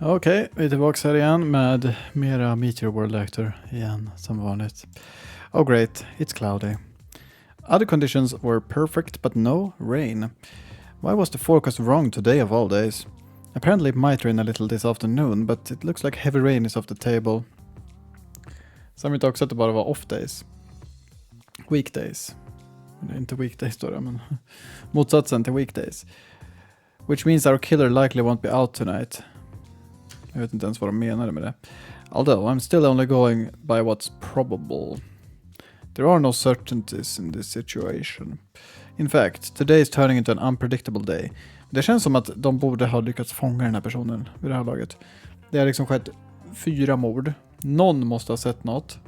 Okej, vi är tillbaka här igen med mera Meteor World Actor igen, som vanligt. Oh great, it's cloudy. Other conditions were perfect, but no rain. Why was the forecast wrong today of all days? Apparently it might rain a little this afternoon, but it looks like heavy rain is off the table. Sen vet jag också att det bara var off days. Weekdays. Inte weekdays då, men motsatsen till weekdays. Which means our killer likely won't be out tonight. Jag vet inte ens vad de menade med det. Although I'm still only going by what's probable. There are no certainties in this situation. In fact, today is turning into an unpredictable day. Det känns som att de borde ha lyckats fånga den här personen vid det här laget. Det har liksom skett 4 mord. Någon måste ha sett något.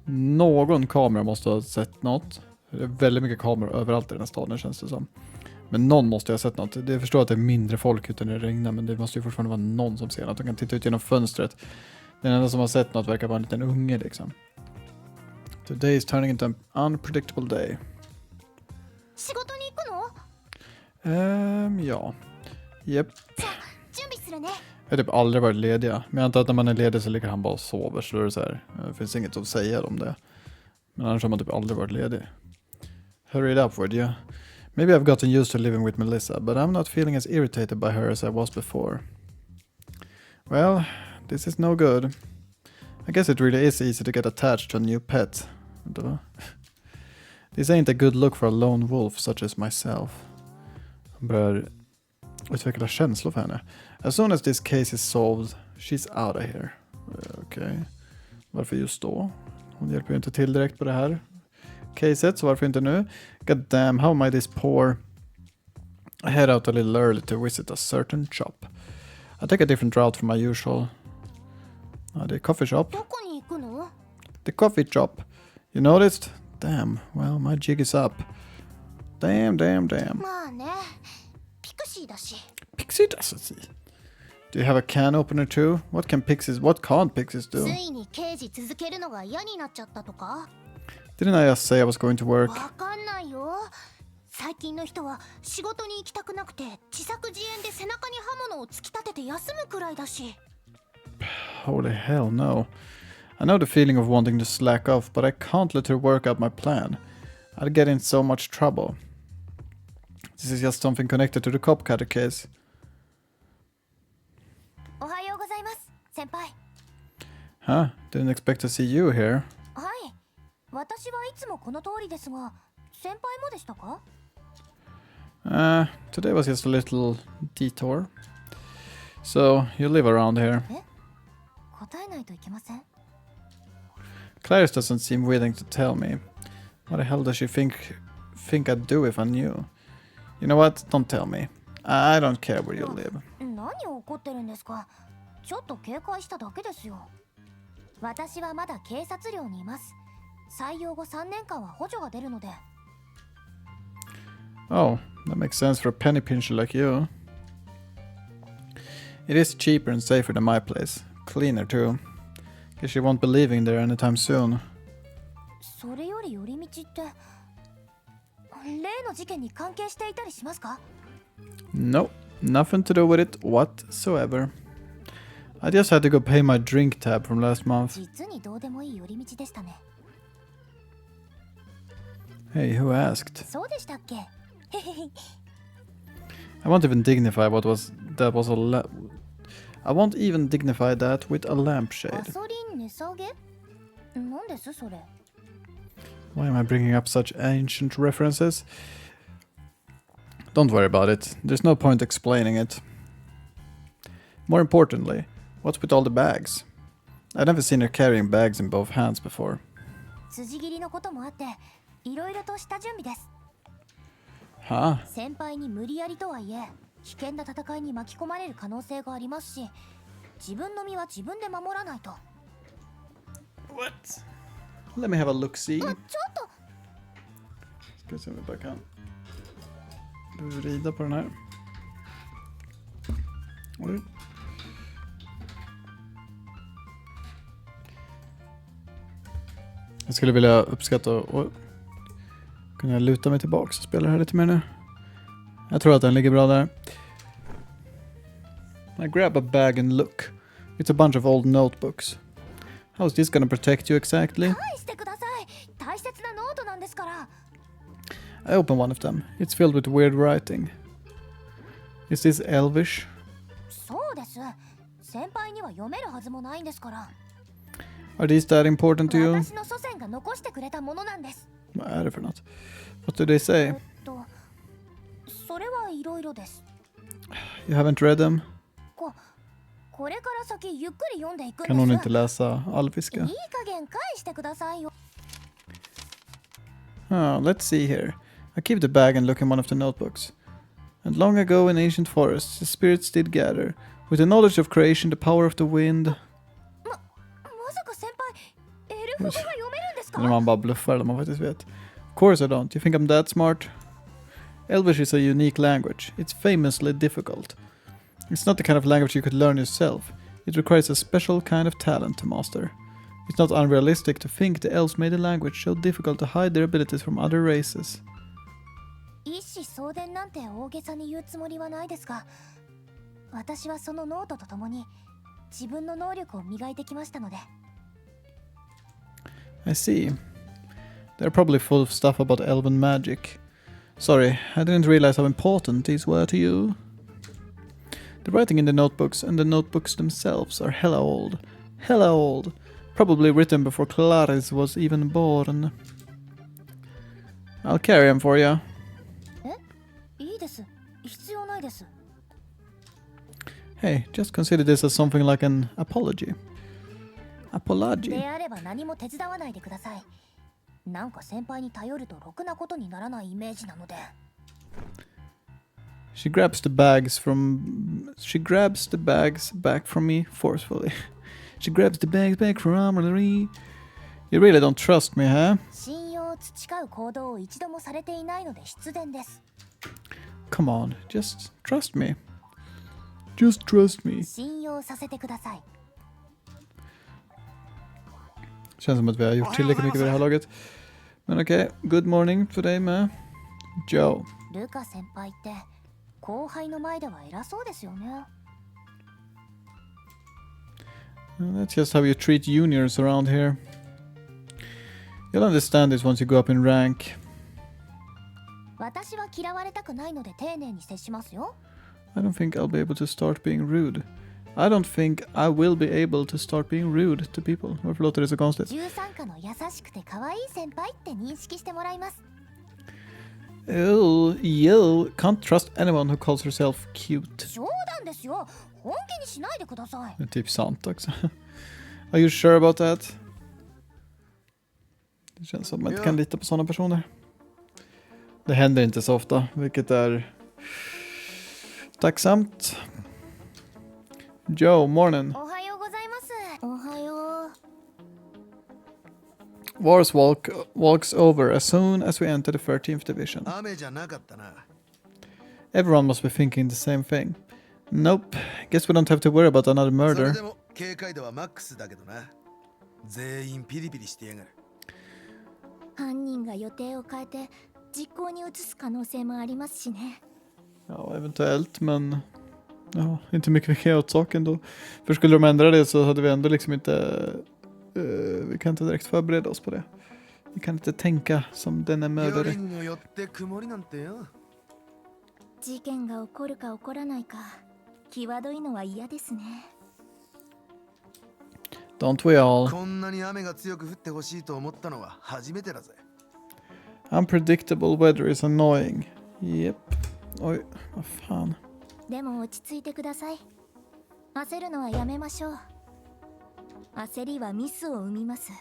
Någon kamera måste ha sett något. Det är väldigt mycket kameror överallt i den här staden, känns det som. Men någon måste ha sett något. Jag förstår att det är mindre folk utan det regnar, men det måste ju fortfarande vara någon som ser något. De kan titta ut genom fönstret. Den enda som har sett något verkar vara en liten unge liksom. Today is turning into an unpredictable day. Ja. Japp. Jag har typ aldrig varit lediga. Men jag antar att när man är ledig så ligger han bara och sover. Så är det så här. Det finns inget att säga om det. Men annars har man typ aldrig varit ledig. Hurry it up, would you? Maybe I've gotten used to living with Melissa, but I'm not feeling as irritated by her as I was before. Well, this is no good. I guess it really is easy to get attached to a new pet. This ain't a good look for a lone wolf such as myself. Han börjar utveckla känslor för henne. As soon as this case is solved, she's out of here. Okej. Varför just då? Hon hjälper ju inte till direkt på det här caset, så varför inte nu? God damn, how am I this poor? I head out a little early to visit a certain shop. I take a different route from my usual. The coffee shop. The coffee shop. You noticed? Damn, well, my jig is up. Damn. Pixie doesn't see. Do you have a can opener too? What can't pixies do? Didn't I just say I was going to work? Holy hell, no. I know the feeling of wanting to slack off, but I can't let her work out my plan. I'd get in so much trouble. This is just something connected to the cop cutter case. Huh? Didn't expect to see you here. Today was just a little detour. So, you live around here. Clarice doesn't seem willing to tell me. What the hell does she think I'd do if I knew? You know what? Don't tell me. I don't care where you live. Oh, that makes sense for a penny pincher like you. It is cheaper and safer than my place. Cleaner too. Guess she won't be leaving there anytime soon. No, nothing to do with it whatsoever. I just had to go pay my drink tab from last month. Hey, who asked? I won't even dignify I won't even dignify that with a lampshade. Why am I bringing up such ancient references? Don't worry about it. There's no point explaining it. More importantly, what's with all the bags? I've never seen her carrying bags in both hands before. Huh? What? Let me have a look-see. Ska se om vi bara kan vrida på den här. Oj. Jag skulle vilja uppskatta och kunna luta mig tillbaka och spela här lite mer nu. Jag tror att den ligger bra där. I grab a bag and look. It's a bunch of old notebooks. How is this gonna protect you exactly? 返してください。大切なノートなんですから。 I open one of them. It's filled with weird writing. Is this Elvish? そうです。先輩には読めるはずもないんですから。 Are these that important to you? 私の祖先が残してくれたものなんです。 Matter for not. What do they say? それはいろいろです。 You haven't read them? これから先ゆっくり読んでいくんです。 Kan hon inte läsa alviska? いい加減返してくださいよ。 Oh, let's see here. I keep the bag and look in one of the notebooks. And long ago in ancient forests, the spirits did gather. With the knowledge of creation, the power of the wind. まさか先輩、エルフ語が読めるんですか? Eller man bara bluffar eller man faktiskt vet. Of course I don't. You think I'm that smart? Elvish is a unique language. It's famously difficult. It's not the kind of language you could learn yourself. It requires a special kind of talent to master. It's not unrealistic to think the elves made the language so difficult to hide their abilities from other races. 一子相伝なんて大げさに言うつもりはないですが、私はそのノートとともに自分の能力を磨いてきましたので。 I see. They're probably full of stuff about elven magic. Sorry, I didn't realize how important these were to you. The writing in the notebooks and the notebooks themselves are hella old. Hella old. Probably written before Clarice was even born. I'll carry them for you. いいです。必要ないです。 Hey, just consider this as something like an apology. Apology. であれば何も手伝わないでください。なんか先輩に頼るとろくなことにならないイメージなので。 She grabs the bags back from me forcefully. She grabs the bags back from me. You really don't trust me, huh? 信用を培う行動を一度もされていないので必然です。 Come on, just trust me. Just trust me. 信用させてください。 Känns som att vi har gjort tillräckligt mycket vid det här laget. Men okej, good morning för dig med Joe. ルカ先輩って後輩の前では偉そうですよね。 That's just how you treat juniors around here. You'll understand this once you go up in rank. 私は嫌われたくないので丁寧に接しますよ。 I don't think I'll be able to start being rude. I don't think I will be able to start being rude to people. Varför låter det så konstigt? 13課の優しくて可愛い先輩って認識してもらいます。 Oh, you can't trust anyone who calls herself cute. 冗談ですよ。本気にしないでください。 Det är typ sant också. Are you sure about that? Det känns som att man inte kan lita på sådana personer. Det händer inte så ofta, vilket är tacksamt. Joe, morning. おはようございます。おはよう。 Wars walks over as soon as we enter the 13th division. 雨じゃなかったな。 Everyone must be thinking the same thing. Nope, guess we don't have to worry about another それ murder. でも警戒度はマックスだけどな。全員ピリピリしてやがる。犯人が予定を変えて実行に移す可能性もありますしね。 Ja, eventuellt, men ja, inte mycket vi kan göra åt saken då. För skulle de ändra det så hade vi ändå liksom inte... vi kan inte direkt förbereda oss på det. Vi kan inte tänka som den är mördare. 夜によって曇りなんてよ。事件が起こるか起こらないか際どいのは嫌ですね。 Don't we all? こんなに雨が強く降ってほしいと思ったのは初めてだぜ。 Unpredictable weather is annoying. Yep. Oj, vad fan. でも落ち着いてください。焦るのはやめましょう。焦りはミスを生みます。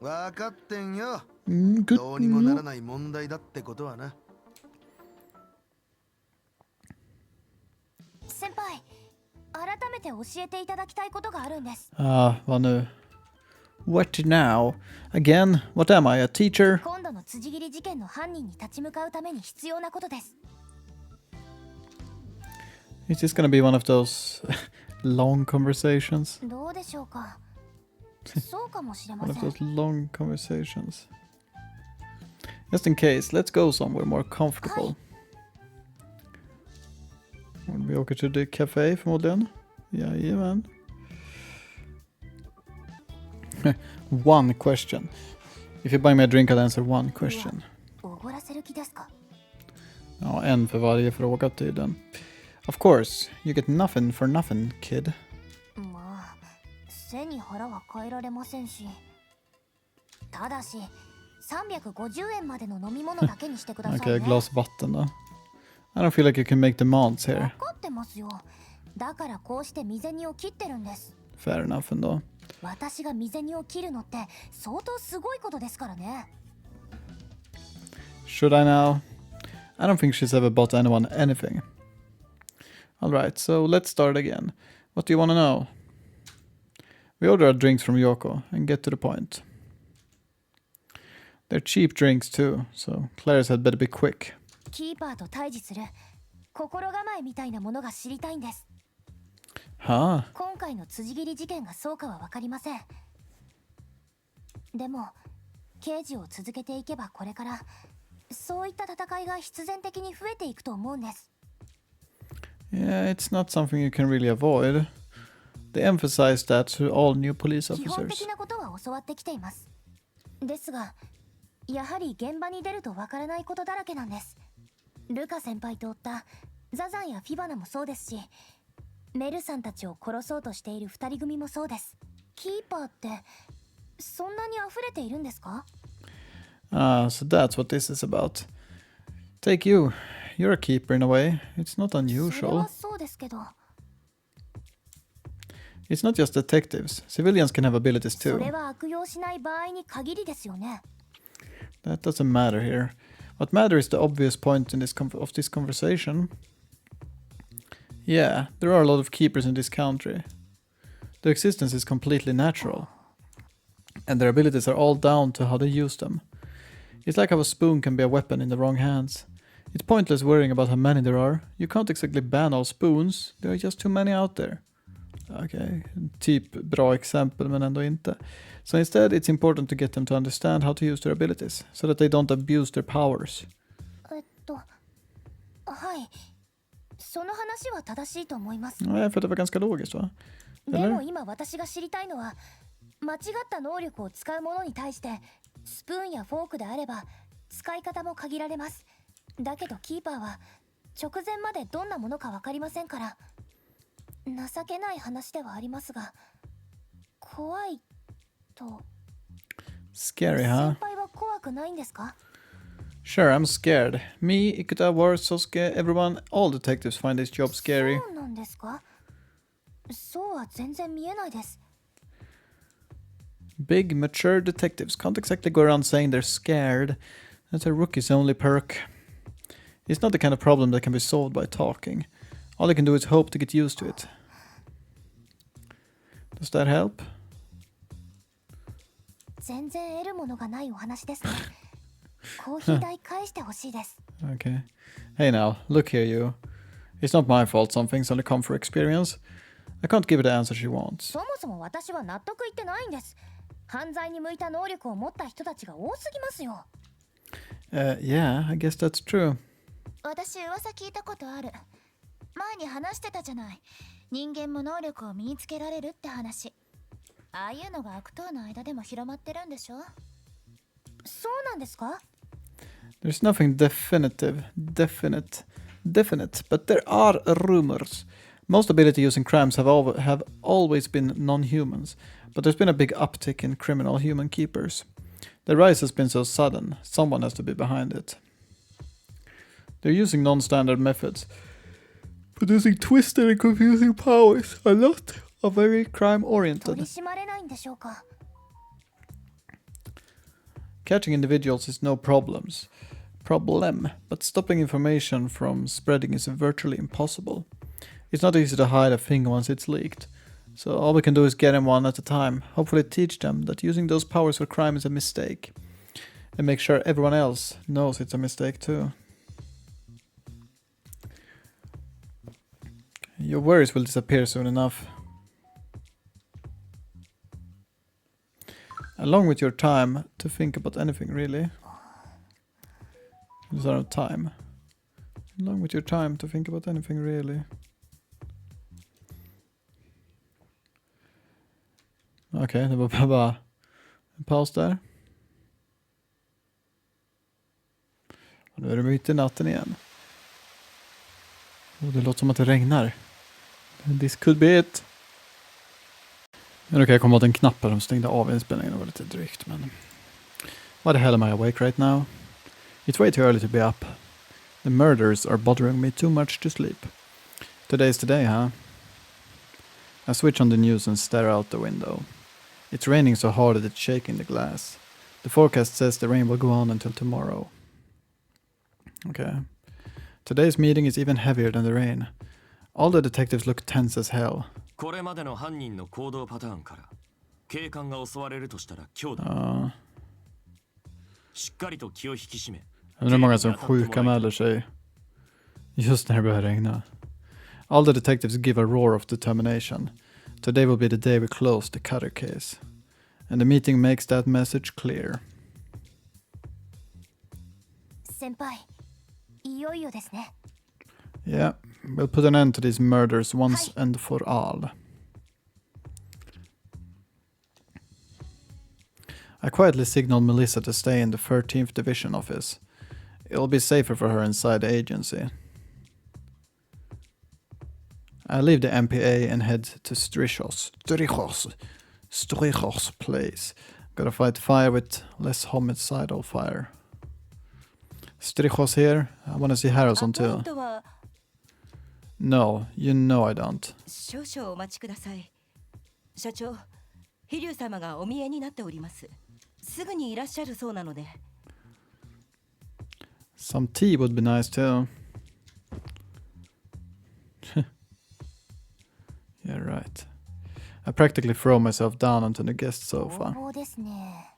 わかってんよ。 Good. どうにもならない問題だってことはな。先輩、改めて教えていただきたいことがあるんです。 Ah, vad nu? What now? Again? What am I, a teacher? 今度の辻斬り事件の犯人に立ち向かうために必要なことです。 Is this gonna be one of those long conversations? どうでしょうか。そうかもしれま One せ of ん。 those long conversations. Just in case, let's go somewhere more comfortable. Vi åker till det café förmodligen. Jajamän. One question. If you buy me a drink, I'll answer one question. おごらせる気ですか？ Ja, en för varje fråga tydligen. Of course, you get nothing for nothing, kid. まあ、背に腹は変えられませんし。ただし、350円までの飲み物だけにしてくださいね。Okay, a glass vatten då. I don't feel like you can make demands 分 here. かってますよ。だからこうして身銭を切ってるんです。 Fair enough ändå. 私が身銭を切るのって相当すごいことですからね。 Should I now? I don't think she's ever bought anyone anything. Alright, so let's start again. What do you want to know? We order our drinks from Yoko and get to the point. They're cheap drinks too, so Claire's had better be quick. キーパーと対峙する心構えみたいなものが知りたいんです。 Huh? 今回の辻斬り事件がそうかは分かりません。でも刑事を続けていけばこれからそういった戦いが必然的に増えていくと思うんです。 Yeah, it's not something you can really avoid. They emphasize that to all new police 基本 officers. 的なことは教わってきています。ですがやはり現場に出るとわからないことだらけなんです。ルカ先輩と追ったザザンやフィバナもそうですし、メルさんたちを殺そうとしている二人組もそうです。キーパーってそんなに溢れているんですか？ Ah, so that's what this is about. Take you. You're a keeper in a way. It's not それ unusual. はそうですけど、 It's not just detectives. Civilians can have abilities そ too. れは悪用しない場合に限りですよね。 That doesn't matter here. What matters is the obvious point in this of this conversation. Yeah, there are a lot of keepers in this country. Their existence is completely natural. And their abilities are all down to how they use them. It's like how a spoon can be a weapon in the wrong hands. It's pointless worrying about how many there are. You can't exactly ban all spoons. There are just too many out there. Okej, typ bra exempel men ändå inte. So instead it's important to get them to understand how to use their abilities so that they don't abuse their powers. はい、その話は正しいと思います。 Ja, för det var ganska logiskt va? で Eller? も今私が知りたいのは間違った能力を使うものに対してスプーンやフォークであれば使い方も限られます。だけどキーパーは直前までどんなものか分かりませんから、情けない話ではありますが怖いと。 Scary, 先 huh? 輩は怖くないんですか？ Sure, I'm scared. Me, Ikuta, Warsosuke, everyone, all detectives find this job scary. そうなんですか？そうは全然見えないです。 Big, mature detectives can't exactly go around saying they're scared. That's a rookie's only perk. It's not the kind of problem that can be solved by talking. All they can do is hope to get used to it. Does that help? 全然得るものがないお話ですね。コーヒー代返してほしいです。 Okay. Hey now, look here you. It's not my fault some things only come for experience. I can't give her the answer she wants. そもそも私は納得いってないんです。犯罪に向いた能力を持った人たちが多すぎますよ。Yeah, I guess that's true. 私噂聞いたことある。前に話してたじゃない。人間も能力を身につけられるって話。ああいうのが悪党の間でも広まってるんでしょ？そうなんですか？ There's nothing definite, but there are rumors. Most ability-using crimes have always been non-humans, but there's been a big uptick in criminal human keepers. The rise has been so sudden, someone has to be behind it. They're using non-standard methods, producing twisted and confusing powers. A lot are very 取 crime-oriented. り締まれないんでしょうか？ Catching individuals is no problem, but stopping information from spreading is virtually impossible. It's not easy to hide a thing once it's leaked, so all we can do is get them one at a time, hopefully teach them that using those powers for crime is a mistake, and make sure everyone else knows it's a mistake too. Your worries will disappear soon enough. Along with your time to think about anything, really. Is there no time? Along with your time to think about anything, really. Okej, det var bara en paus där. Och nu är det mitt i natten igen. Och det låter som att det regnar. This could be it. Nu kan jag komma åt en knapp här som stängde av inspelningen. Det var lite drygt, men... Why the hell am I awake right now? It's way too early to be up. The murders are bothering me too much to sleep. Today's the day, huh? I switch on the news and stare out the window. It's raining so hard that it's shaking the glass. The forecast says the rain will go on until tomorrow. Okay. Today's meeting is even heavier than the rain. All the detectives look tense as hell. これまでの犯人の行動パターンから警官が襲われるとしたら今日だ。しっかりと気を引き締め。Jag undrar hur många som sjukanmäler sig just när det börjar regna. All the detectives give a roar of determination. Today will be the day we close the Cutter case. And the meeting makes that message clear. 先輩、いよいよですね。 Yeah, we'll put an end to these murders once and for all. I quietly signaled Melissa to stay in the 13th Division office. It'll be safer for her inside the agency. I leave the MPA and head to Strichos place. Gotta fight fire with less homicidal fire. Strichos here. I wanna see Harrison too. No, you know I don't. 少々お待ちください。社長、飛龍様がお見えになっております。すぐにいらっしゃるそうなので。Some tea would be nice too. Yeah, right. I practically throw myself down onto the guest sofa. そうですね。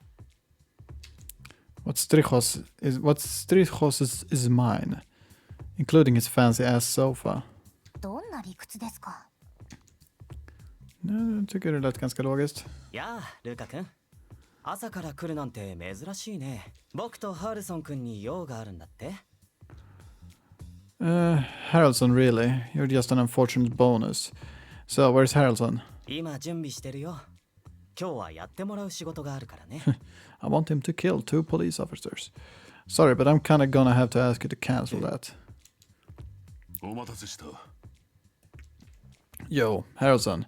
What Strichos is mine, including his fancy ass sofa. どんな理屈ですか？ Jag tycker det lät ganska logiskt. やあ、ルカ君。朝から来るなんて珍しいね。僕とハルソン君に用があるんだって。Harrelson, really? You're just an unfortunate bonus. So, where's Harrelson? 今準備してるよ。今日はやってもらう仕事があるからね。I want him to kill 2 police officers. Sorry, but I'm kinda gonna have to ask you to cancel that. お待たせした。 Yo, Harrelson.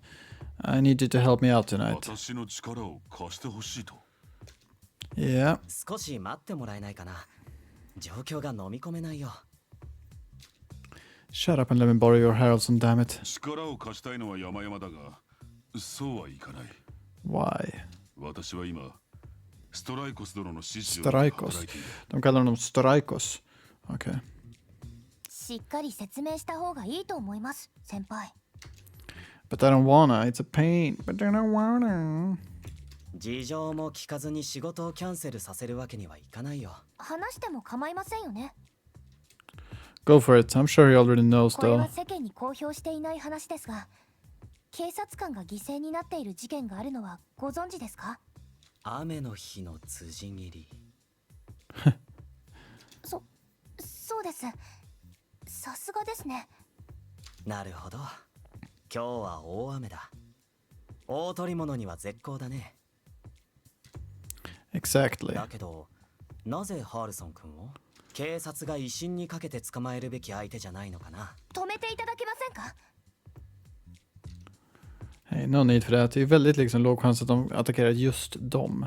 I need you to help me out tonight. 私の力を貸してほしいと。Yeah. 少し待ってもらえないかな。状況が飲み込めないよ。 Shut up and let me borrow your Harrelson, damn it. 力を貸したいのは山々だが、そうはいかない。 Why? 私は今、ストライコス殿の指示を働いている。 De kallar honom Storaikos. Okay. しっかり説明した方がいいと思います、先輩。 But I don't wanna. It's a pain. But I don't wanna. 事情も聞かずに仕事をキャンセルさせるわけにはいかないよ。話しても構いませんよね。 Go for it. I'm sure he already knows これ though. は世間に公表していない話ですが、警察官が犠牲になっている事件があるのはご存知ですか？雨の日の辻切り。そうです。さすがですね。なるほど。今日は大雨だ。大捕り物には絶好だね。 Exactly. だけど、なぜハールソン君を？警察が威信にかけて捕まえるべき相手じゃないのかな。止めていただけませんか？ Hey, no need for that. Det är väldigt liksom låg chans att de attackerar just dem.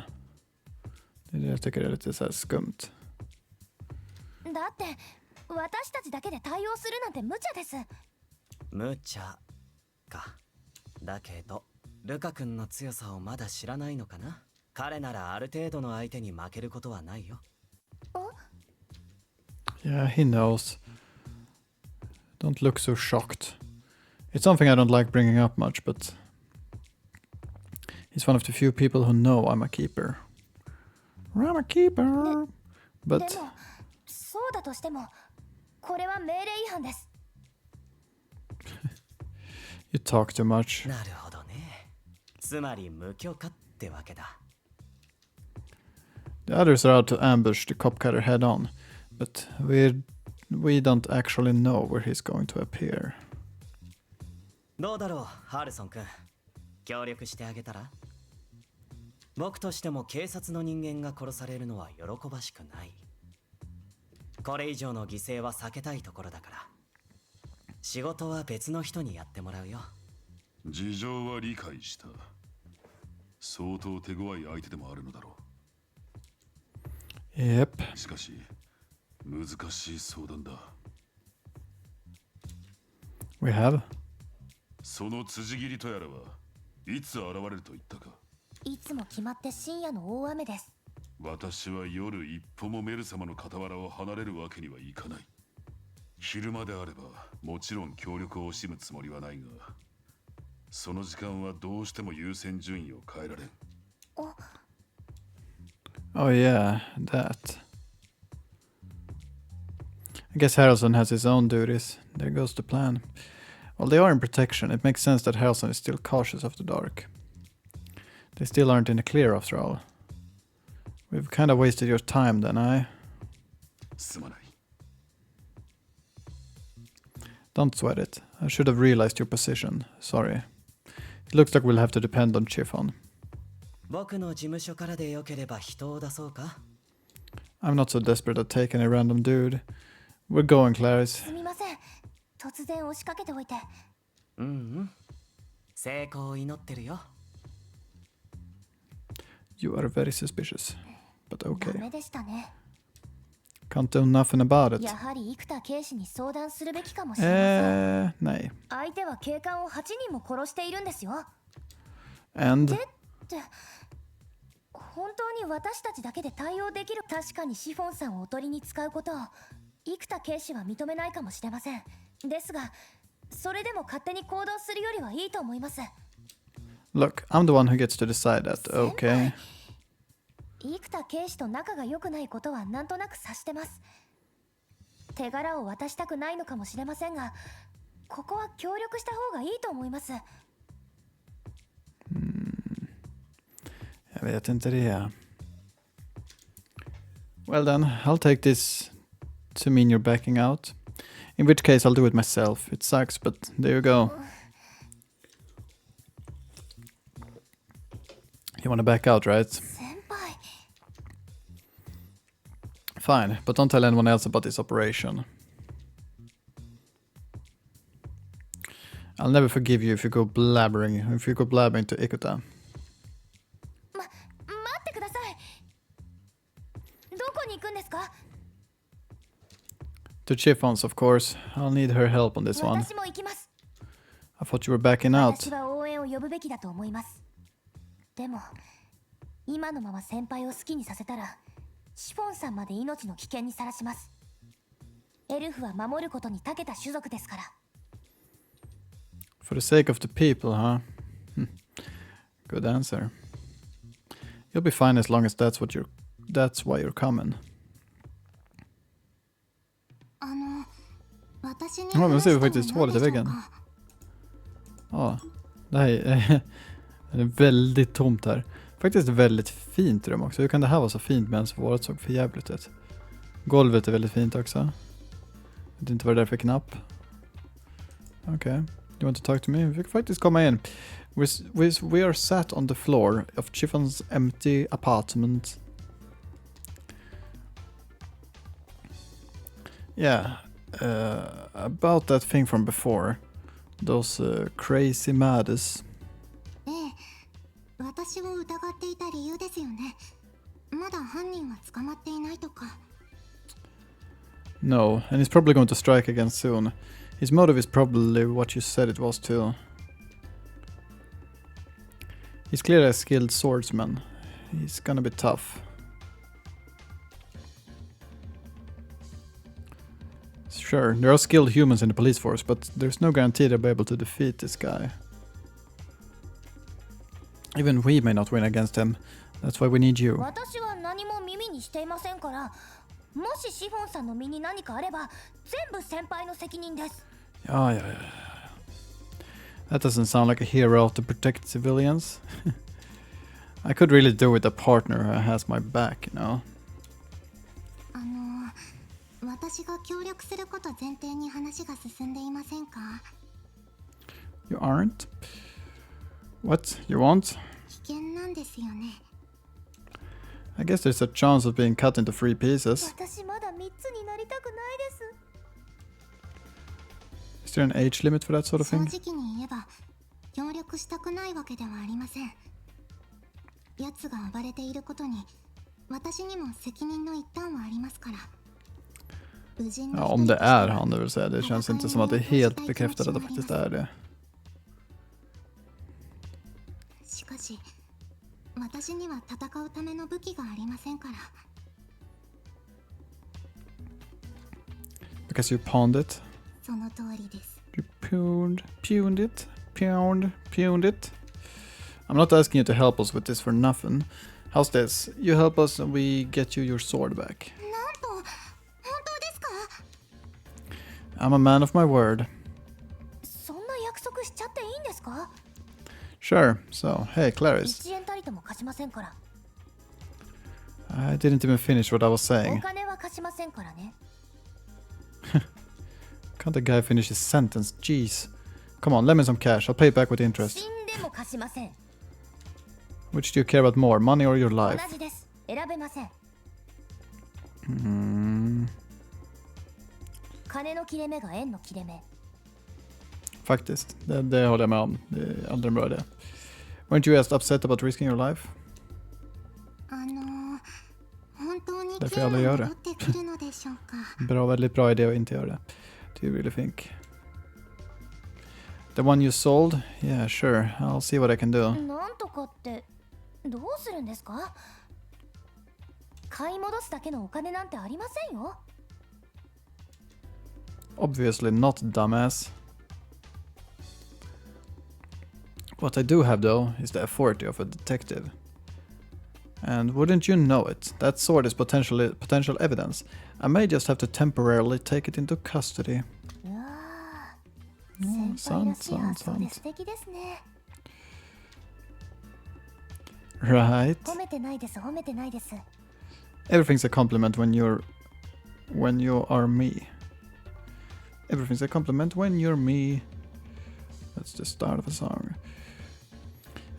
Det är det jag tycker är lite så här skumt. だって私たちだけで対応するなんて無茶です。無茶か。だけど、ルカ君の強さをまだ知らないのかな。彼ならある程度の相手に負けることはないよ。Yeah, he knows. Don't look so shocked. It's something I don't like bringing up much, but he's one of the few people who know I'm a keeper. I'm a keeper. で But もそうだとしてもこれは命令違反です。 you talk too much. なるほどね。つまり無許可ってわけだ。The others are out to ambush the cop cutter head on, but we don't actually know where he's going to appear. どうだろう、ハルソン君。協力してあげたら？僕としても警察の人間が殺されるのは喜ばしくない。これ以上の犠牲は避けたいところだから。仕事は別の人にやってもらうよ。事情は理解した。相当手強い相手でもあるのだろ Yep. う。しかし、難しい相談だ。We have. その辻斬りとやらはいつ現れると言ったか。いつも決まって深夜の大雨です。私は夜一歩もメル様の傍らを離れるわけにはいかない。昼間であればもちろん協力を惜しむつもりはないが、その時間はどうしても優先順位を変えられん。Oh yeah, that. I guess Harrelson has his own duties. There goes the plan. While they are in protection, it makes sense that Harrelson is still cautious of the dark. They still aren't in the clear after all. We've kind of wasted your time then,すまない。 Don't sweat it. I should have realized your position. Sorry. It looks like we'll have to depend on Chiffon. 僕の事務所からでよければ人を出そうか。 I'm not so desperate to take any random dude. We're going, Clarice. すみません。突然押しかけておいて。成功を祈ってるよ。You are very suspicious. But ダ okay. メでしたね。 Can't do nothing about it. やはり生田警視に相談するべきかもしれません。Nej. 相手は警官を8人も殺しているんですよ。 And って本当に私たちだけで対応できる。確かにシフォンさんをおとりに使うことを生田警視は認めないかもしれません。ですがそれでも勝手に行動するよりはいいと思います。 look, I'm the one who gets to decide that. Okay. 生田警視と仲が良くないことはなんとなく察してます。手柄を渡したくないのかもしれませんが、ここは協力した方がいいと思います。Jag vet inte det. Well then, I'll take this to mean you're backing out. In which case I'll do it myself. It sucks, but there you go. You wanna back out, right? 先輩。 Fine, but don't tell anyone else about this operation. I'll never forgive you if you go blabbering to Ikuta. 待ってください。どこに行くんですか？ To Chiffon's, of course. I'll need her help on this one. 私も行きます。 I thought you were backing out. 私は応援を呼ぶべきだと思います。でも今のまま先輩を好きにさせたらシフォンさんまで命の危険にさらします。エルフは守ることに長けた種族ですから。 For the sake of the people, huh? Good answer. You'll be fine as long as that's why you're coming. 私に Ja, men 話 ser し vi ても faktiskt いい hålet i でしょう väggen. か？ Ja, det här är väldigt tomt här. Faktiskt ett väldigt fint rum också. Hur kan det här vara så fint medan vårat såg för jävligt ut? Golvet är väldigt fint också. Jag vet inte vad det är för knapp. Okay. You want to talk to me? Vi kan faktiskt komma in. We are sat on the floor of Chiffon's empty apartment. Yeah. About that thing from before. Those crazy madness. ええ、私を疑っていた理由ですよね。まだ犯人は捕まっていないとか。 No, and he's probably going to strike again soon. His motive is probably what you said it was too. He's clearly a skilled swordsman. He's gonna be tough. Sure, there are skilled humans in the police force, but there's no guarantee they'll be able to defeat this guy. Even we may not win against him. That's why we need you. 私は何も耳にしていませんから、もしシフォンさんの身に何かあれば全部先輩の責任です。Yeah. That doesn't sound like a hero out to protect civilians. I could really do with a partner who has my back, you know. 私が協力すること前提に話が進んでいませんか？ You aren't? What? You won't? 危険なんですよね。I guess there's a chance of being cut into 3 pieces. 私まだ3つになりたくないです。 Is there an age limit for that sort of 正 thing? 直に言えば協力したくないわけではありません。奴が暴れていることに私にも責任の一端はありますから。 Ja, om det är han, det vill säga. Det känns inte som att det är helt bekräftat att det faktiskt är det. しかし私には戦うための武器がありませんから。 Because you pawned it. その通りです。 You pawned it. I'm not asking you to help us with this for nothing. How's this? You help us and we get you your sword back. なんと本当ですか？ I'm a man of my word. そんな約束しちゃっていいんですか？ Sure. So, hey, Clarice. 1円たりとも貸しませんから。 I didn't even finish what I was お saying. 金は貸しませんからね。 Can't the guy finish his sentence? Jeez. Come on, lend me some cash. I'll pay it back with interest. 死んでも貸しません。 Which do you care about more, money or your 同 life? じです。選べません。 金の切れ目が円の切れ目。 Faktiskt. Det håller jag med om. Det är aldrig en bra idé. Weren't you as upset about risking your life? 本当に Därför 剣 jag が aldrig gör 戻 det. ってくるのでしょうか？ Väldigt bra idé att inte göra det. Do you really think? The one you sold? Yeah, sure. I'll see what I can do. なんとかってどうするんですか？買い戻すだけのお金なんてありませんよ。 Obviously not, dumbass. What I do have, though, is the authority of a detective. And wouldn't you know it, that sword is potential evidence. I may just have to temporarily take it into custody. うわー、先輩らしい発想で素敵ですね。 Right? 褒めてないです、褒めてないです。 Everything's a compliment when you are me. Everything's a compliment when you're me. That's the start of a song.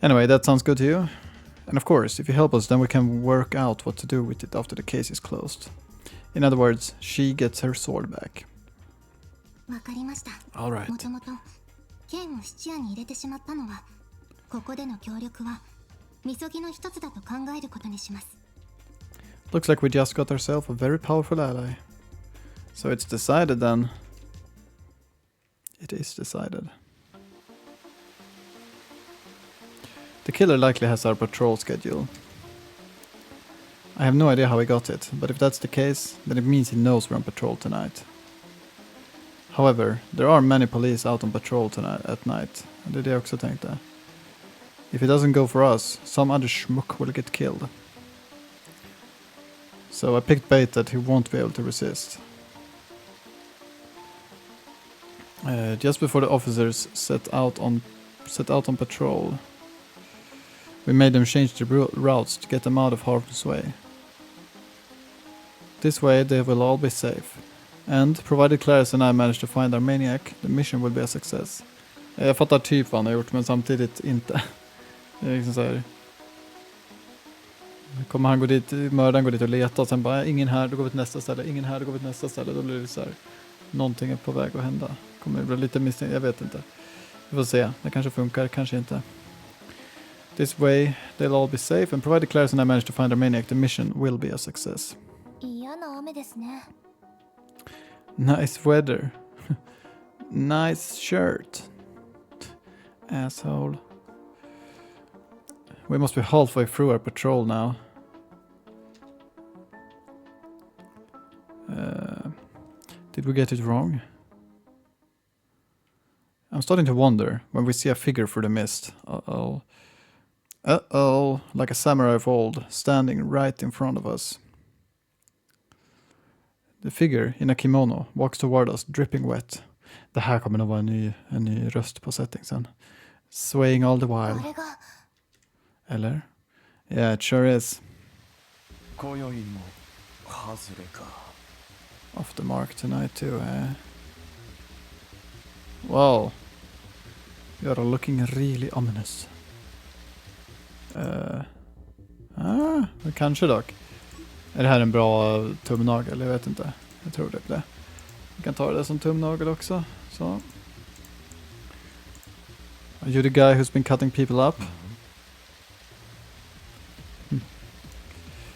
Anyway, that sounds good to you. And of course, if you help us, then we can work out what to do with it after the case is closed. In other words, she gets her sword back. わかりました。 Alright. もともと剣を質屋に入れてしまったのは、ここでの協力はみそぎの一つだと考えることにします。 Looks like we just got ourselves a very powerful ally. So it's decided then. It is decided. The killer likely has our patrol schedule. I have no idea how he got it, but if that's the case, then it means he knows we're on patrol tonight. However, there are many police out on patrol tonight at night, and det är det jag också tänkte. If it doesn't go for us, some other schmuck will get killed. So I picked bait that he won't be able to resist. Just before the officers set out on patrol, we made them change the routes to get them out of harm's way. This way they will all be safe. And provided Clarice and I manage to find our maniac, the mission will be a success. Jag fattar typ vad han har gjort, men samtidigt inte. Det är liksom så här. Kommer han gå dit, mördaren går dit och letar och sen bara ingen här, då går vi till nästa ställe, ingen här, då går vi till nästa ställe. Då blir det så här, någonting är på väg att hända. Kommer det bli lite misstänkt, jag vet inte. Vi får se, det kanske funkar, kanske inte. This way they'll all be safe, and provided Clarice and I manage to find our maniac, the mission will be a success. 嫌な雨ですね。 Nice weather. Nice shirt. Asshole. We must be halfway through our patrol now. Did we get it wrong? I'm starting to wonder when we see a figure through the mist. Uh-oh. Uh-oh, like a samurai of old, standing right in front of us. The figure in a kimono walks toward us, dripping wet. Det här kommer nog vara en ny röst på settingsen. Swaying all the while. あれが Eller? Yeah, it sure is. Off the mark tonight too, eh? Wow. You're looking really ominous. Kanske dock. Är det här en bra tumnagel? Jag vet inte. Jag tror det. Vi kan ta det som tumnagel också. Så. Are you the guy who's been cutting people up?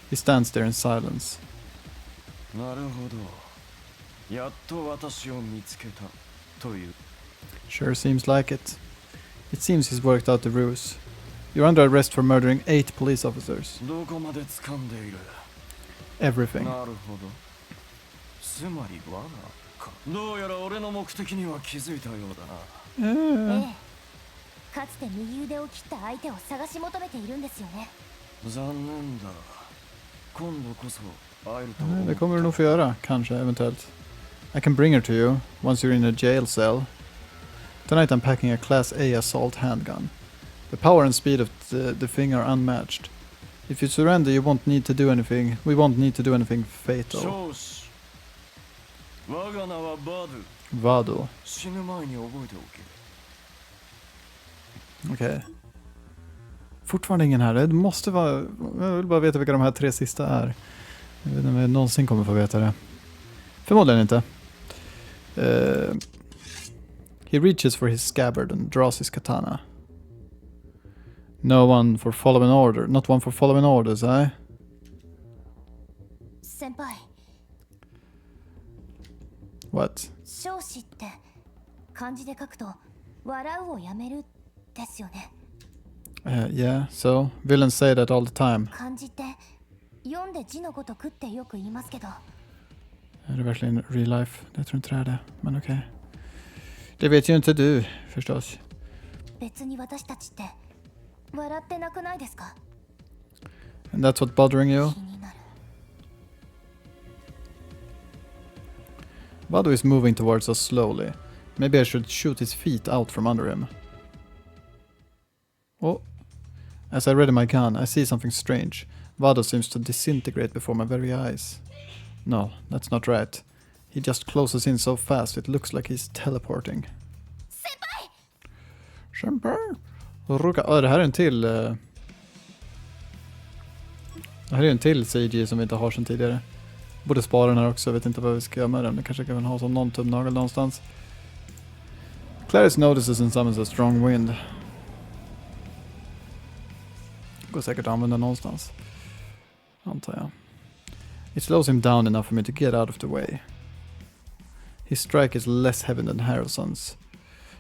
He stands there in silence. なるほど。やっと私を見つけたという。 Sure seems like it. It seems he's worked out the ruse. You're under arrest for murdering 8 police officers. どこまで掴んでいる。 Everything. なるほど。つまり罠か。どうやら俺の目的には気づいたようだな。ええ。かつて右腕を切った相手を探し求めているんですよね。残念だ。今度こそ会えると Det kommer du nog få göra, kanske, eventuellt. I can bring her to you once you're in a jail cell. Tonight I'm packing a Class A assault handgun. The power and speed of the thing are unmatched. If you surrender, you won't need to do anything. We won't need to do anything fatal. 少子。我が名はバド。 Vado. 死ぬ前に覚えておけ。 Okej. Fortfarande ingen här. Det måste vara... Jag vill bara veta vilka de här 3 sista är. Jag vet inte om jag någonsin kommer få veta det. Förmodligen inte. He reaches for his scabbard and draws his katana. No one for following order. Not one for following orders, eh? 先輩、 What? 少子って漢字で書くと笑うをやめるですよね。 Yeah, so villains say that all the time. 漢字って読んで字のごとくってよく言いますけど、 Är det verkligen real life? Jag tror inte det är det, men okej. Det vet ju inte du, förstås. 別に私たちって笑ってなくないですか？ And that's what bothering you? 気になる。 Vado is moving towards us slowly. Maybe I should shoot his feet out from under him. Oh. As I ready my gun, I see something strange. Vado seems to disintegrate before my very eyes. No, that's not right. He just closes in so fast it looks like he's teleporting. Senpai! Ruka. Det här är en till... Det här är en till CG som vi inte har sedan tidigare. Borde spara den här också, jag vet inte vad vi ska göra med den. Det kanske kan ha som någon tumnagel någonstans. Clarice notices and summons a strong wind. Går säkert att använda någonstans. Antar jag. It slows him down enough for me to get out of the way. His strike is less heavy than Harrison's.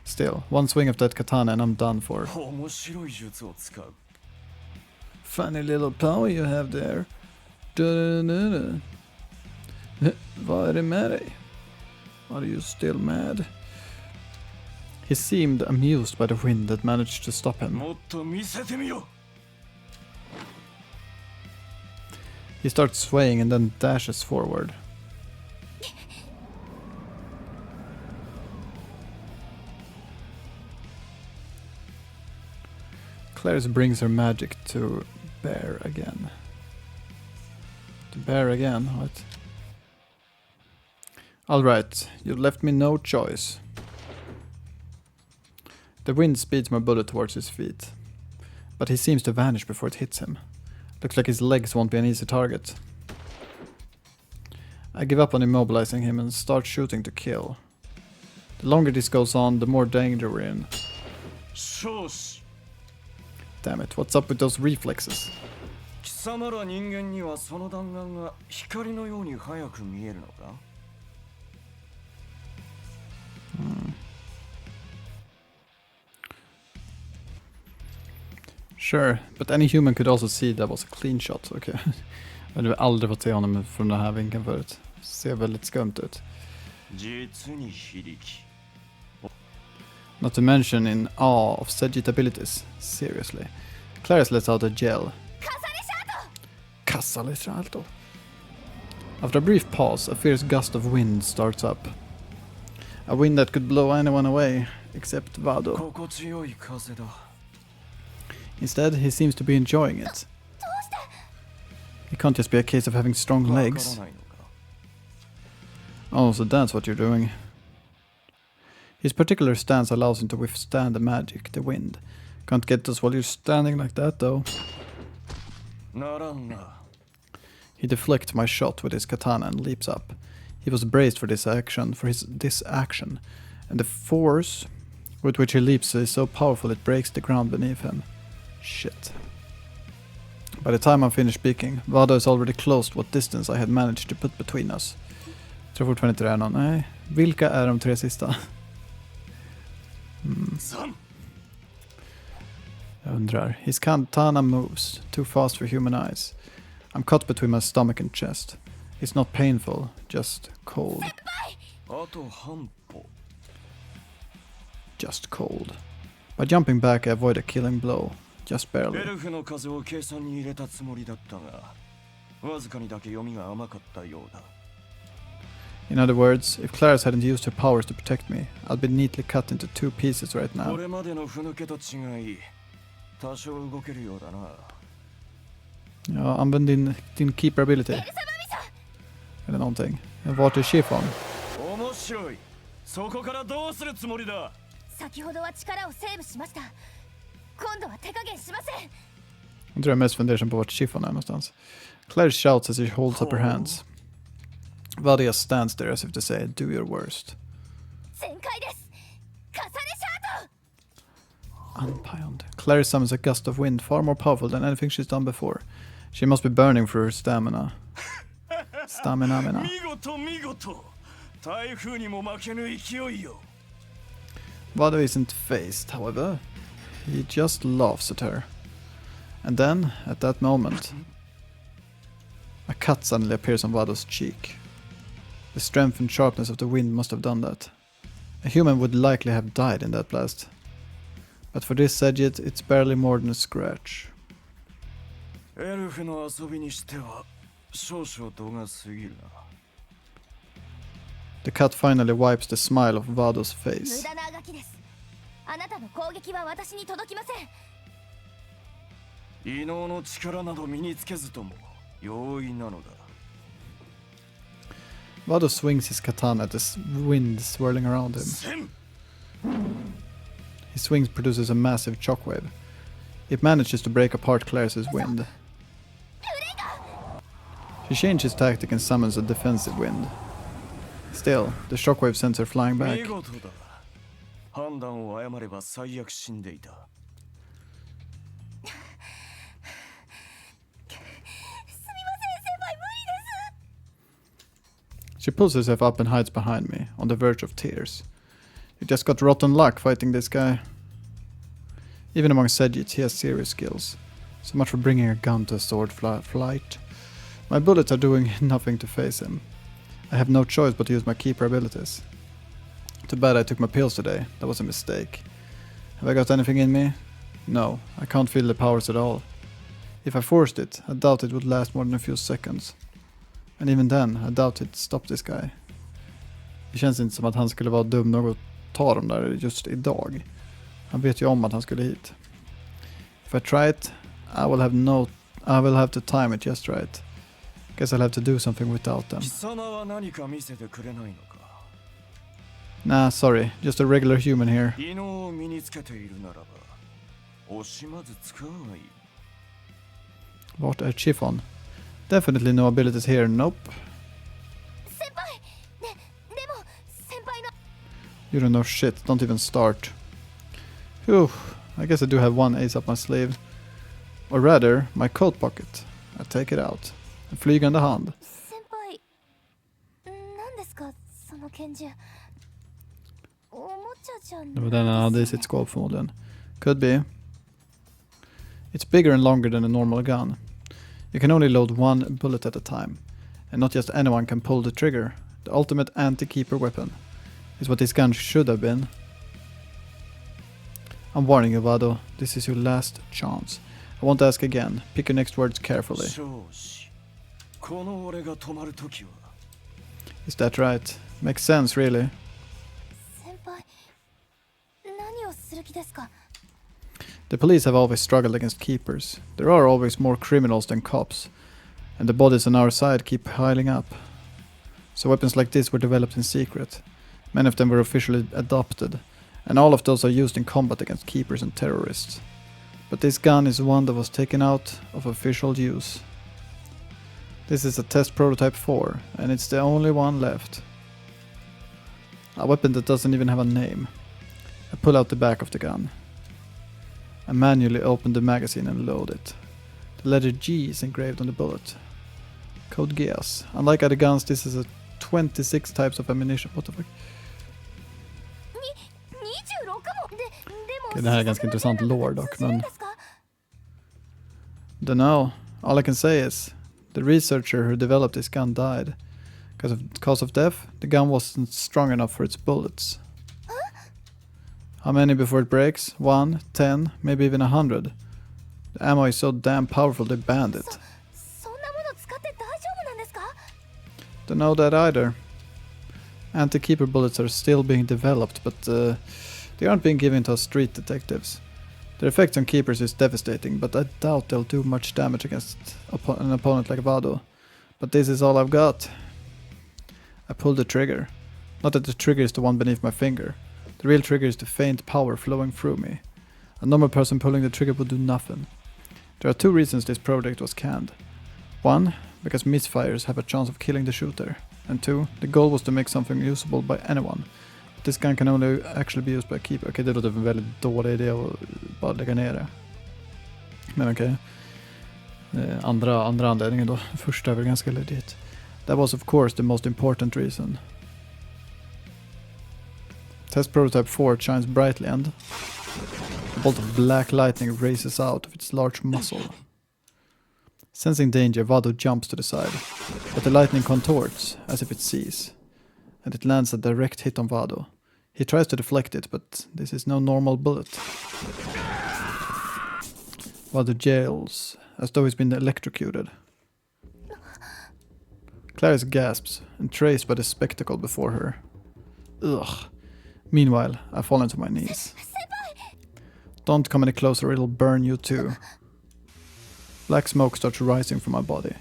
Still, one swing of that katana and I'm done for. 面白い術を使う。 Funny little power you have there. Du-du-du-du. Vad är det med dig? Are you still mad? He seemed amused by the wind that managed to stop him. もっと見せてみよ。 He starts swaying and then dashes forward. Clarice brings her magic to bear again. To bear again? What? Alright, you left me no choice. The wind speeds my bullet towards his feet. But he seems to vanish before it hits him. Looks like his legs won't be an easy target. I give up on immobilizing him and start shooting to kill. The longer this goes on, the more danger we're in. 少子。 Damn it, what's up with those reflexes? 貴様ら人間にはその弾丸が光のように速く見えるのか？ Sure, but any human could also see that was a clean shot. Okay. Jag hade aldrig fått se honom från den här vinkeln förut. Ser väldigt skumt ut. 実に非力。 Not to mention in awe of Segit abilities. Seriously. Clarice lets out a yell. Casalestrato! After a brief pause, a fierce gust of wind starts up. A wind that could blow anyone away, except Vado. 心地よい風だ。 Instead, he seems to be enjoying it. It can't just be a case of having strong legs. わからないのか。 Oh, so that's what you're doing. His particular stance allows him to withstand the magic, the wind. Can't get us while you're standing like that, though. He deflects my shot with his katana and leaps up. He was braced for this action, and the force with which he leaps is so powerful it breaks the ground beneath him. Shit. By the time I'm finished speaking, Vado has already closed what distance I had managed to put between us. Jag tror fortfarande inte det är någon. Nej. Vilka är de 3 sista? Jag undrar. His katana moves too fast for human eyes. I'm cut between my stomach and chest. It's not painful, just cold. Just cold. By jumping back, I avoid a killing blow. Just barely. In other words, if Clarice hadn't used her powers to protect me, I'd be neatly cut into 2 pieces right now. Ja, använd din keeper ability. Eller någonting. Vart är Chiffon? 先ほどは力をセーブしました。今度は手加減しません。 Jag tror jag mest funderar på vart Chiffon är någonstans. Clarice shouts as she holds up her hands. Vadia stands there as if to say, do your worst. 全開です。重ねシャート。 Unpioneed. Clarice summons a gust of wind far more powerful than anything she's done before. She must be burning through her stamina. Stamina. Vado isn't phased, however. He just laughs at her. And then, at that moment, a cut suddenly appears on Vado's cheek. The strength and sharpness of the wind must have done that. A human would likely have died in that blast. But for this Sedgit, it's barely more than a scratch. The cut finally wipes the smile off Vado's face. 無駄なあがきです。あなたの攻撃は私に届きません。異能の力など身につけずとも容易なのだ。Vado swings his katana at the wind swirling around him. His swing produces a massive shockwave. It manages to break apart Clarice's wind. She changes tactic and summons a defensive wind. Still, the shockwave sends her flying back. 判断を誤れば最悪死んでいた。 She pulls herself up and hides behind me, on the verge of tears. You just got rotten luck fighting this guy. Even among Sedgits, he has serious skills. So much for bringing a gun to a sword flight. My bullets are doing nothing to face him. I have no choice but to use my keeper abilities. Too bad I took my pills today. That was a mistake. Have I got anything in me? No, I can't feel the powers at all. If I forced it, I doubt it would last more than a few seconds. And even then, I doubt it'd stop this guy. Det känns inte som att han skulle vara dum nog att ta dem där just idag. Han vet ju om att han skulle hit. If I try it, I will have to time it just right. Guess I'll have to do something without them. Nah, sorry. Just a regular human here. Vart är Chiffon? Definitely no abilities here, nope. You don't know shit, don't even start. Phew, I guess I do have one ace up my sleeve. Or rather, my coat pocket. I take it out. En flygande hand. Det var den han hade i sitt skåp förmodligen. Could be. It's bigger and longer than a normal gun. You can only load one bullet at a time, and not just anyone can pull the trigger. The ultimate anti-keeper weapon is what this gun should have been. I'm warning you, Vado. This is your last chance. I won't ask again. Pick your next words carefully. Is that right? Makes sense, really. The police have always struggled against keepers. There are always more criminals than cops, and the bodies on our side keep piling up. So weapons like this were developed in secret. Many of them were officially adopted, and all of those are used in combat against keepers and terrorists. But this gun is one that was taken out of official use. This is a test prototype 4, and it's the only one left. A weapon that doesn't even have a name. I pull out the back of the gun. I manually open the magazine and load it. The letter G is engraved on the bullet. Code Geass. Unlike other guns, this is a 26 types of ammunition. What the fuck? Okay, det här är ganska intressant lore dock, men... Don't know. All I can say is the researcher who developed this gun died. Cause of death, the gun wasn't strong enough for its bullets. How many before it breaks? 1, 10, maybe even 100. The ammo is so damn powerful they banned it. Don't know that either. Anti-keeper bullets are still being developed, but they aren't being given to us street detectives. Their effect on keepers is devastating, but I doubt they'll do much damage against an opponent like Vado. But this is all I've got. I pull the trigger. Not that the trigger is the one beneath my finger. The real trigger is the faint power flowing through me. A normal person pulling the trigger would do nothing. There are 2 reasons this project was canned. 1, because misfires have a chance of killing the shooter. And 2, the goal was to make something usable by anyone. But this gun can only actually be used by a keeper. Okej, det låter en väldigt dålig idé att bara lägga ner det. Men okej. Andra anledningen då. Första är väl ganska legit. That was of course the most important reason. Test prototype 4 shines brightly and a bolt of black lightning races out of its large muzzle. Sensing danger, Vado jumps to the side, but the lightning contorts as if it sees, and it lands a direct hit on Vado. He tries to deflect it, but this is no normal bullet. Vado yells, as though he's been electrocuted. Clarice gasps, entranced by the spectacle before her. Ugh. Meanwhile, I fall into my knees. Don't come any closer or it'll burn you too. Black smoke starts rising from my body.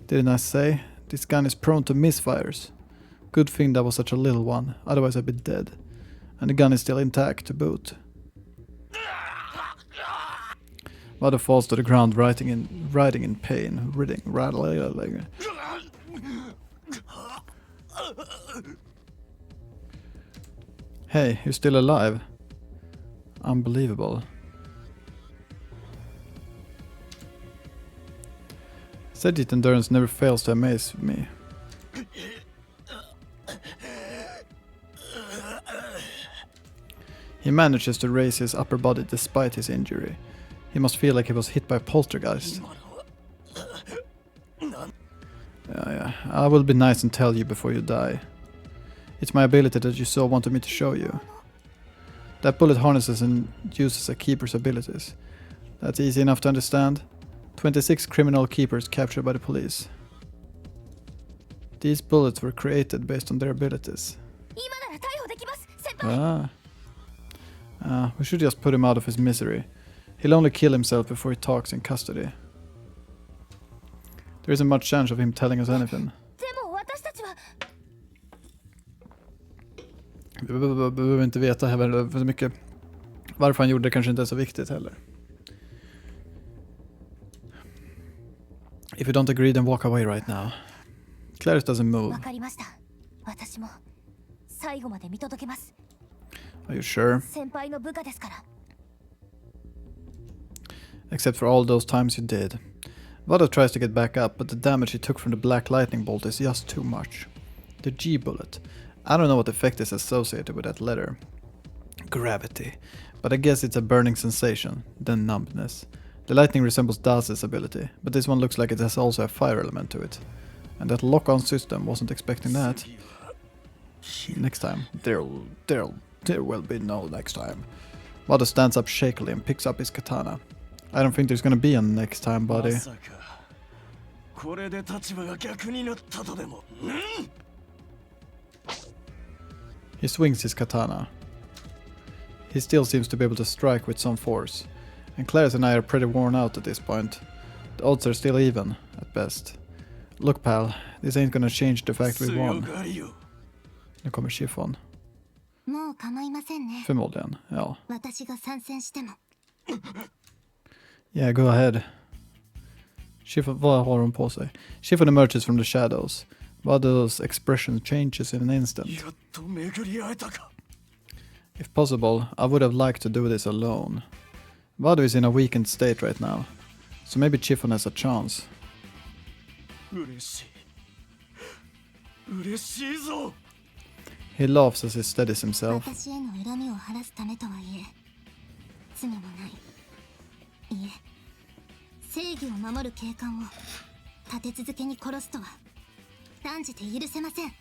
Didn't I say? This gun is prone to misfires. Good thing that was such a little one, otherwise I'd be dead. And the gun is still intact to boot. Vado falls to the ground, writhing in pain, rattling. Hey, you're still alive? Unbelievable. Sedgit endurance never fails to amaze me. He manages to raise his upper body despite his injury. He must feel like he was hit by a poltergeist. Yeah. I will be nice and tell you before you die. It's my ability that you so wanted me to show you. That bullet harnesses and uses a keeper's abilities. That's easy enough to understand. 26 criminal keepers captured by the police. These bullets were created based on their abilities. We should just put him out of his misery. He'll only kill himself before he talks in custody. There isn't much chance of him telling us anything. Vi behöver inte veta heller för mycket. Varför han gjorde det kanske inte är så viktigt heller. If you don't agree, then walk away right now. Clarice doesn't move. Are you sure? Except for all those times you did. Vado tries to get back up, but the damage he took from the black lightning bolt is just too much. The G bullet. I don't know what effect is associated with that letter. Gravity. But I guess it's a burning sensation, then numbness. The lightning resembles Daz's ability, but this one looks like it has also a fire element to it. And that lock-on system wasn't expecting that. Next time. There will be no next time. Vado stands up shakily and picks up his katana. I don't think there's gonna be a next time, buddy. He swings his katana. He still seems to be able to strike with some force. And Clarice and I are pretty worn out at this point. The odds are still even, at best. Look pal, this ain't gonna change the fact we won. Nu kommer Chiffon. Förmodligen, ja. Yeah, go ahead. Chiffon, vad har hon på sig? Chiffon emerges from the shadows. Vado's expression changes in an instant. If possible, I would have liked to do this alone. Vado is in a weakened state right now, so maybe Chiffon has a chance. He laughs as he steadies himself. 私への恨みを晴らすためとはいえ、罪もない。いえ、正義を守る警官を立て続けに殺すとは断じて許せません。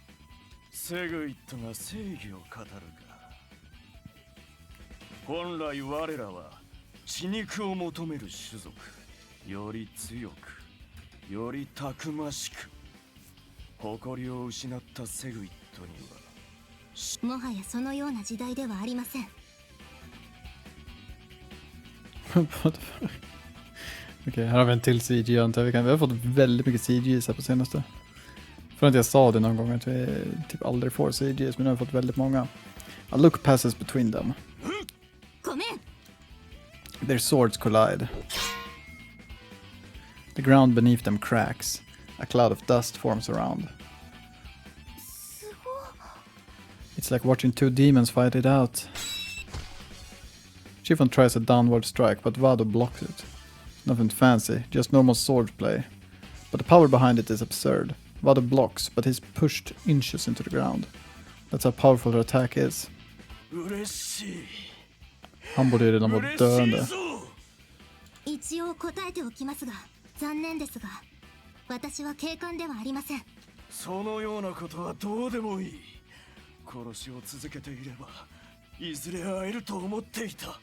セグイットが正義を語るか。本来我らは血肉を求める種族。より強く、よりたくましく。誇りを失ったセグイットにはもはやそのような時代ではありません。What the fuck? Okej, här har vi en till CG antar vi har fått väldigt mycket CGs här på senaste. För att jag sa det någon gång att vi typ aldrig får CGs, men nu har vi fått väldigt många. A look passes between them. Their swords collide. The ground beneath them cracks. A cloud of dust forms around. It's like watching two demons fight it out. Chiffon tries a downward strike, but Vado blocks it. Nothing fancy, just normal swordplay. But the power behind it is absurd. Vado blocks, but he's pushed inches into the ground. That's how powerful her attack is. Han borde ju redan vara döende. 一応答えておきますが、残念ですが、私は警官ではありません。そのようなことはどうでもいい。殺しを続けていればいずれ会えると思っていた。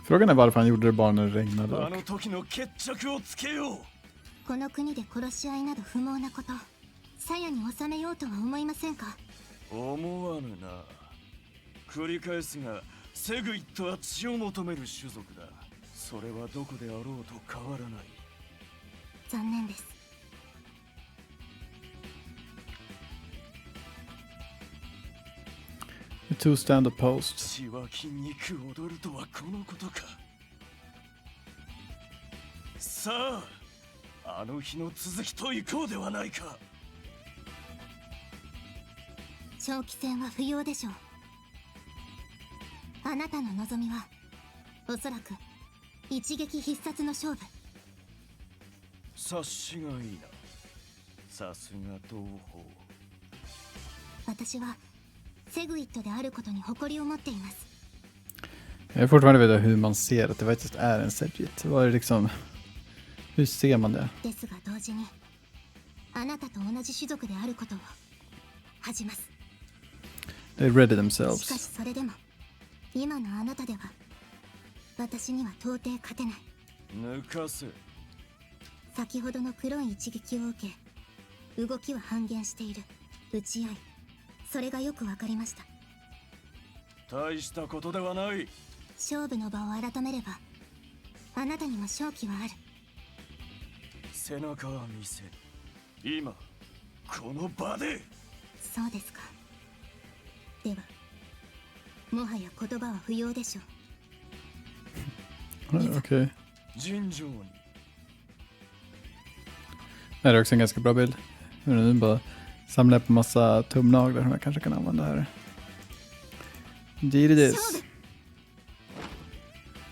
Frågan är varför han gjorde det bara när det regnade. あの時の決着をつけよう。この国で殺し合いなど不毛なこと、鞘に収めようとは思いませんか。思わぬな。繰り返すが、セグイットは血を求める種族だ。それはどこであろうと変わらない。残念です。 The two stand opposed. 血は筋肉踊るとはこのことか。さあ、あの日の続きと行こうではないか。長期戦は不要でしょう。あなたの望みはおそらく一撃必殺の勝負。察しがいいな。さすが同胞。私はセグイットであることに誇りを持っています。 Jag är fortfarande vet hur man ser att det faktiskt är en Segit. Vad är det liksom... Hur ser man det? ですが同時にあなたと同じ種族であることを恥じます。 They ready しか themselves. しそれでも今のあなたでは私には到底勝てない。抜かせ。先ほどの黒い一撃を受け、動きは半減している。打ち合い、それがよくわかりました。大したことではない。勝負の場を改めればあなたにも勝機はある。背中は見せる。今この場で。そうですか。ではもはや言葉は不要でしょう。 Okej. 尋常に。 Det här är också en ganska bra bild. Nu bara samla på massa tumnaglar som jag kanske kan använda här. Indeed it is.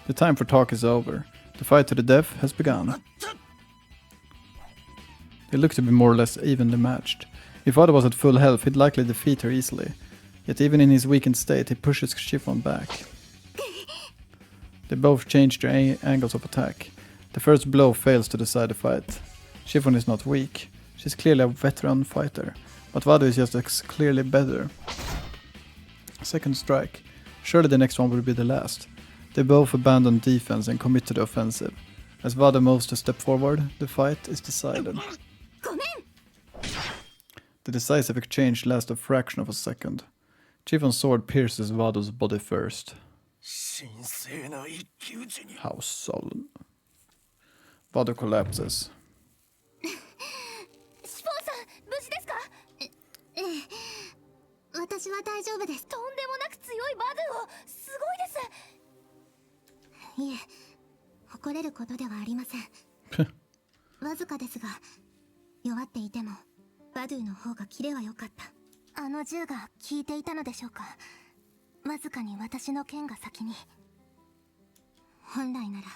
The time for talk is over. The fight to the death has begun. They look to be more or less evenly matched. If Ada was at full health, he'd likely defeat her easily. Yet even in his weakened state, he pushes Chiffon back. They both change their angles of attack. The first blow fails to decide the fight. Chiffon is not weak. She's clearly a veteran fighter, but Vado is just as clearly better. Second strike. Surely the next one will be the last. They both abandon defense and commit to the offensive. As Vado moves to step forward, the fight is decided. The decisive exchange lasts a fraction of a second. Chiffon's sword pierces Vado's body first. How sullen. Vado collapses. シフォンさん、無事ですか？ええ、私は大丈夫です。とんでもなく強いバドゥを、すごいです。いえ、誇れるこりません。わずかですが、弱っていてもバドゥの方がキレは良かった。あの銃が効いていたのでしょうか。わずかに私の剣が先に。本来なら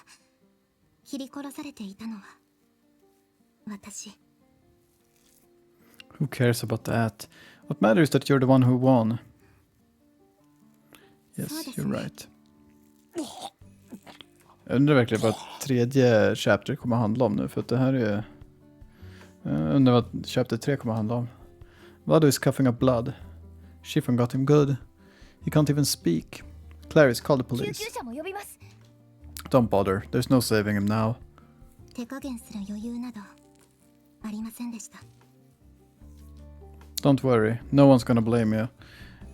切り殺されていたのは私。 Who cares about that? What matters is that you're the one who won. Yes, you're right. Jag undrar verkligen vad tredje chapter kommer att handla om nu, för att det här är ju... Jag undrar vad chapter 3 kommer att handla om. Vado is coughing up blood. Chiffon got him good. He can't even speak. Clarice, call the 救 police. 急車も呼びます。 Don't bother. There's no saving him now. 手加減する余裕などありませんでした。 Don't worry. No one's gonna blame you.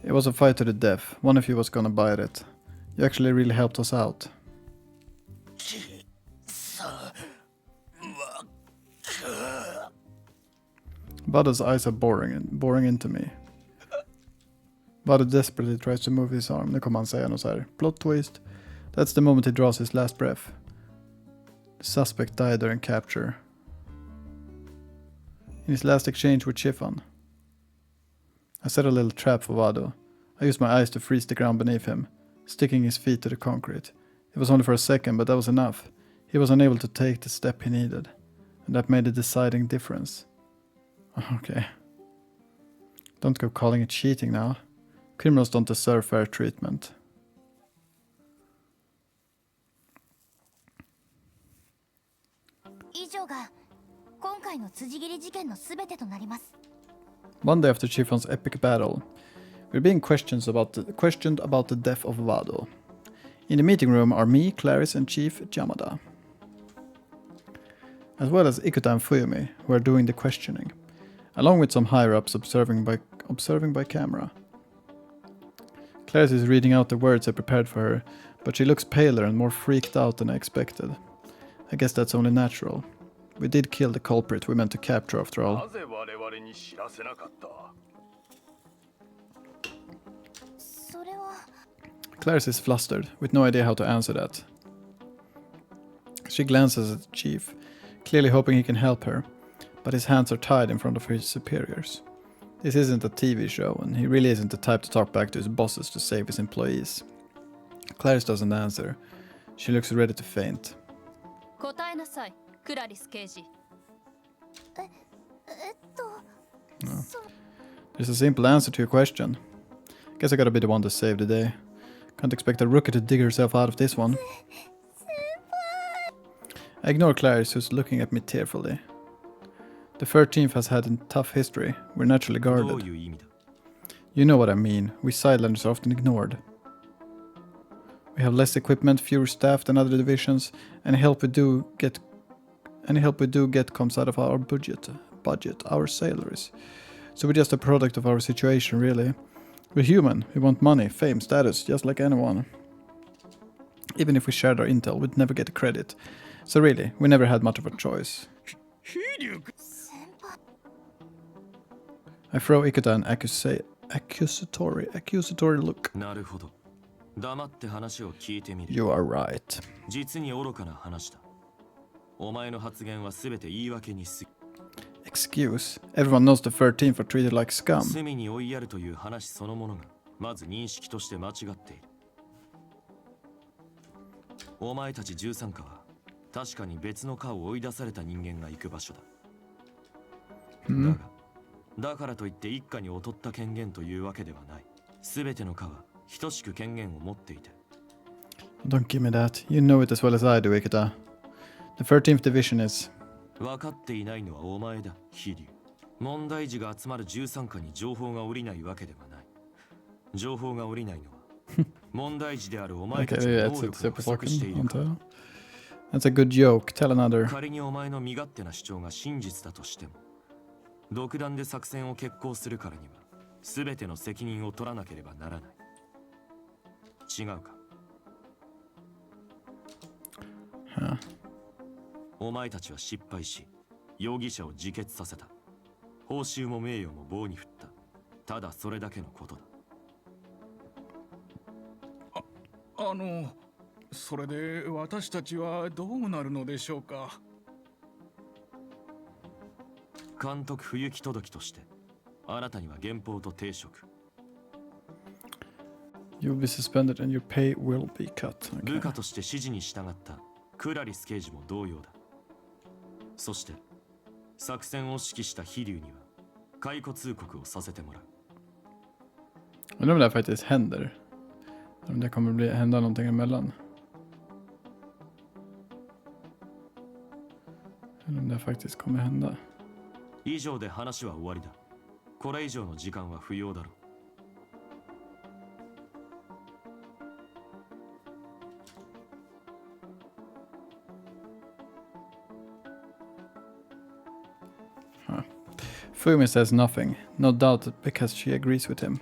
It was a fight to the death. One of you was gonna bite it. You actually really helped us out. Vado's eyes are boring into me. Vado desperately tries to move his arm. Nu kommer han säga något så här. Plot twist. That's the moment he draws his last breath. The suspect died during capture. In his last exchange with Chiffon. I set a little trap for Vado. I used my eyes to freeze the ground beneath him, sticking his feet to the concrete. It was only for a second, but that was enough. He was unable to take the step he needed. And that made a deciding difference. Okay. Don't go calling it cheating now. Criminals don't deserve fair treatment. One day after Chiffon's epic battle, we're being questioned about the death of Vado. In the meeting room are me, Clarice, and Chief Yamada, as well as Ikuta and Fuyumi, who are doing the questioning, along with some higher-ups observing by camera. Clarice is reading out the words I prepared for her, but she looks paler and more freaked out than I expected. I guess that's only natural. We did kill the culprit we meant to capture after all. Clarice is flustered, with no idea how to answer that. She glances at the chief, clearly hoping he can help her, but his hands are tied in front of his superiors. This isn't a TV show, and he really isn't the type to talk back to his bosses to save his employees. Clarice doesn't answer. She looks ready to faint. No. There's a simple answer to your question. Guess I gotta be the one to save the day. Can't expect a rookie to dig herself out of this one. I ignore Clarice, who's looking at me tearfully. The 13th has had a tough history. We're naturally guarded. You know what I mean. We Sidelanders are often ignored. We have less equipment, fewer staff than other divisions. Any help we do get comes out of our budget, our salaries. So we're just a product of our situation, really. We're human. We want money, fame, status, just like anyone. Even if we shared our intel, we'd never get credit. So really, we never had much of a choice. I throw Ikuta an accusatory look. You are right. Excuse? Everyone knows the 13th are treated like scum. Hmm. Don't give me that. You know it as well as I do, Ikuta. The 13th division is... Okay, it's super fucking antar. That's a good joke. Tell another. Huh. それで私たちはどうなるのでしょうか。監督不行き届きとしてあなたには減俸と定職、 You'll be suspended and your pay will be cut. 部下として指示に従ったクラリス刑事も同様だ。そして作戦を指揮した飛竜には解雇通告をさせてもらう。 Undrar om det här faktiskt händer. Om det kommer hända någonting emellan. Eller om det faktiskt kommer hända. 以上で話は終わりだ。これ以上の時間は不要だろう。Fumi says nothing, no doubt because she agrees with him.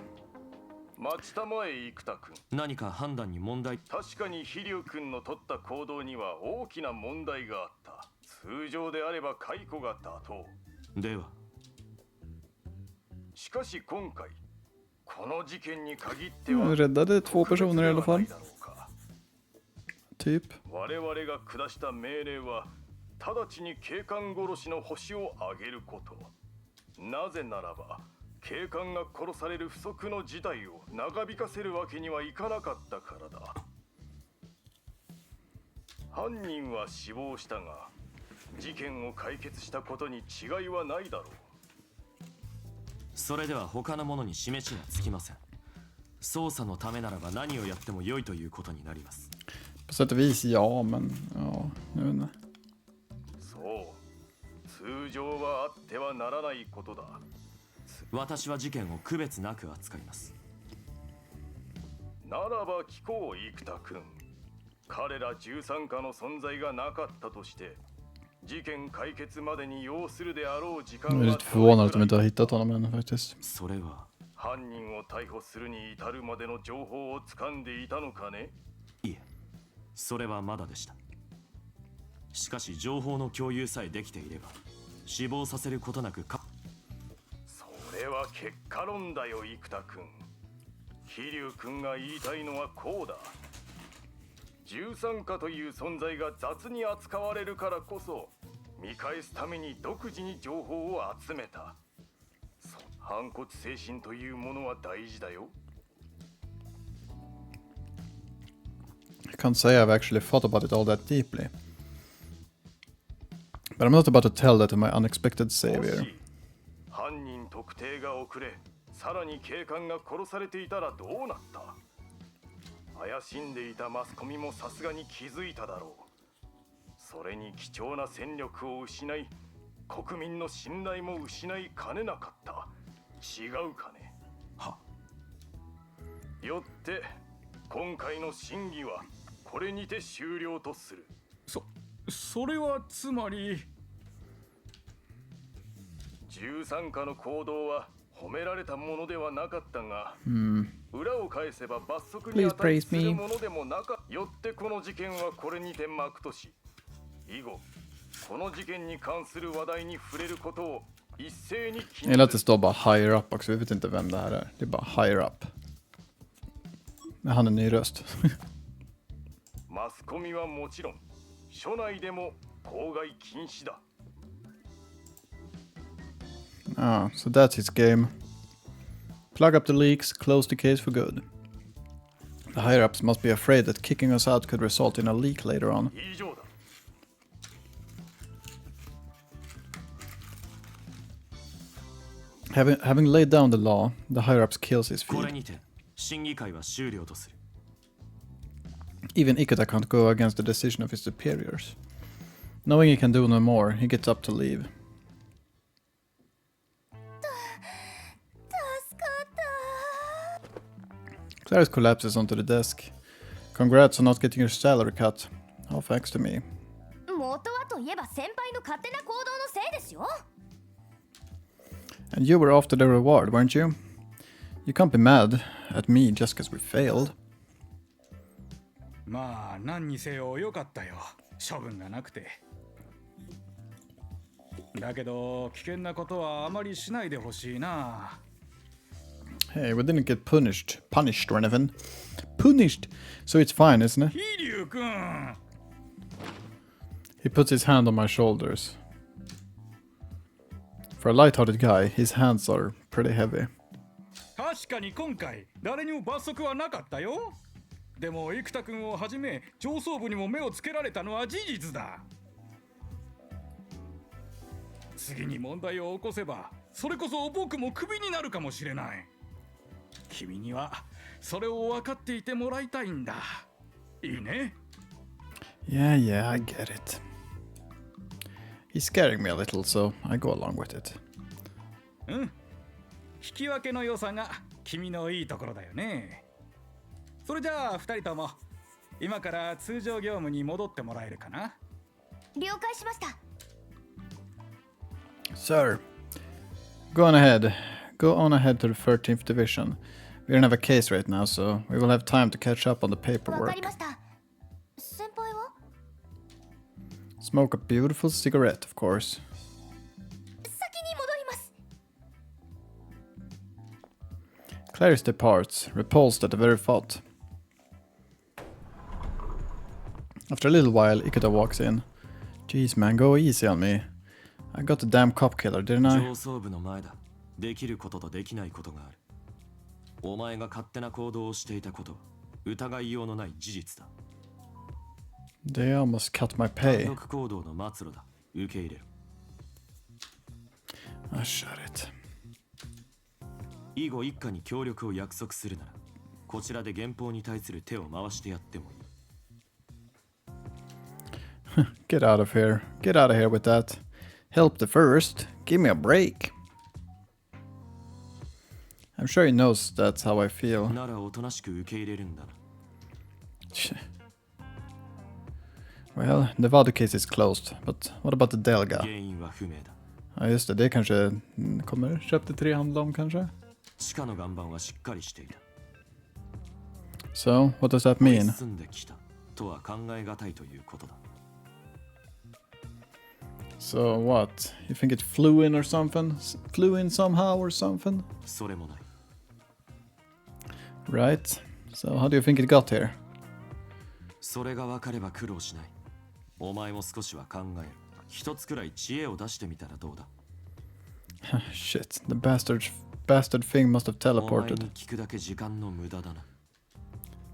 待ちたまえ生田君。何か判断に問題。確かに飛龍君の取った行動には大きな問題があった。通常であれば解雇が妥当。では。しかし今回、この事件に限っては Räddade 2 personer i alla fall. Typ. 我々が下した命令は直ちに警官殺しのホシを挙げること。なぜならば警官が殺される不測の事態を長引かせるわけにはいかなかったからだ。犯人は死亡したが事件を解決したことに違いはないだろう。それでは他の者に示しがつきません。捜査のためならば何をやっても良いということになります。På sätt och vis ja, men ja, jag vet inte. そう、通常はあってはならないことだ。私は事件を区別なく扱います。ならば聞こう生田君。彼ら13課の存在がなかったとして事件解決までに要するであろう時間 Jag är は lite förvånad att de inte har hittat honom än faktiskt. それは犯人を逮捕するに至るまでの情報を掴んでいたのかね。いえ、それはまだでした。しかし情報の共有さえできていれば死亡させることなくか。それは結果論だよ生田君。飛龍君が言いたいのはこうだ。13課という存在が雑に扱われるからこそ見返すために独自に情報を集めた。反骨精神というものは大事だよ。 I can't say I've actually thought about it all that deeply. But I'm not about to tell that to my unexpected savior. 犯人特定が遅れ、さらに警官が殺されていたらどうなった。怪しんでいたマスコミもさすがに気づいただろう。それに貴重な戦力を失い、国民の信頼も失いかねなかった。違うかね。は。よって今回の審議はこれにて終了とする。それはつまり13課の行動は褒められたものではなかったが、裏を返せば罰則に値するものでもなか。よってこの事件はこれにて幕とし、以後この事件に関する話題に触れることを一斉に禁 Jag gillar att det står bara higher up också, vi vet inte vem det här är. Det är bara higher up. Men han är ny röst. マスコミはもちろん、署内でも口外禁止だ。Ah, so that's his game. Plug up the leaks, close the case for good. The higher-ups must be afraid that kicking us out could result in a leak later on. 以上だ。Having laid down the law, the higher-ups kills his これ feed. にて審議会は終了とする。 Even Ikuta can't go against the decision of his superiors. Knowing he can do no more, he gets up to leave. Clarice collapses onto the desk. Congrats on not getting your salary cut. All thanks to me. 元はといえば先輩の勝手な行動のせいですよ。 And you were after the reward, weren't you? You can't be mad at me just because we failed. まあ何にせよ良かったよ。処分がなくて。だけど危険なことはあまりしないでほしいな。Hey, we didn't get punished or anything. Punished! So it's fine, isn't it? 飛龍ュウ君。 He puts his hand on my shoulders. For a light-hearted guy, his hands are pretty heavy. 確かに今回誰にも罰則はなかったよ。でも生田君をはじめ上層部にも目をつけられたのは事実だ。次に問題を起こせばそれこそ僕もクビになるかもしれない。君にはそれを分かっていてもらいたいんだ。いいね。 Yeah, I get it. He's scaring me a little, so I go along with it. うん。引き分けの良さが君のいいところだよね。それじゃあ2人とも今から通常業務に戻ってもらえるかな。了解しました。 Sir, go on ahead. Go on ahead to the 13th Division. We don't have a case right now, so we will have time to catch up on the わか paperwork. りました。先輩は Smoke a beautiful cigarette, of course. 先に戻ります。 Clarice departs, repulsed at the very thought. After a little while, Ikuta walks in. Jeez, man, go easy on me. I got the damn cop killer, didn't I? 上層部の前だ。できることとできないことがある。お前が勝手な行動をしていたこと、疑いようのない事実だ。They almost cut my 単 pay. 独行動の末路だ。受け入れる。Ah, shut it. 以後一家に協力を約束するなら、こちらで原稿に対する手を回してやってもいい。Get out of here. Get out of here with that. Help the first. Give me a break. I'm sure he knows that's how I feel. ならおとなしく受け入れるんだな。Well, the Vado case is closed, but what about the Delga? 原因は不明だ。Ja, just det. Det kanske kommer köpte 3 handla om kanske? 地下の岩盤はしっかりしていた。 So, what does that mean? 住んできたとは考えがたいということだ。 So what? You think it flew in or something? Flew in somehow or something? それもない。 Right. So how do you think it got here? それが分かれば苦労しない。お前も少しは考える。一つくらい知恵を出してみたらどうだ。Shit, the bastard thing must have お前 teleported. に聞くだけ時間の無駄だな。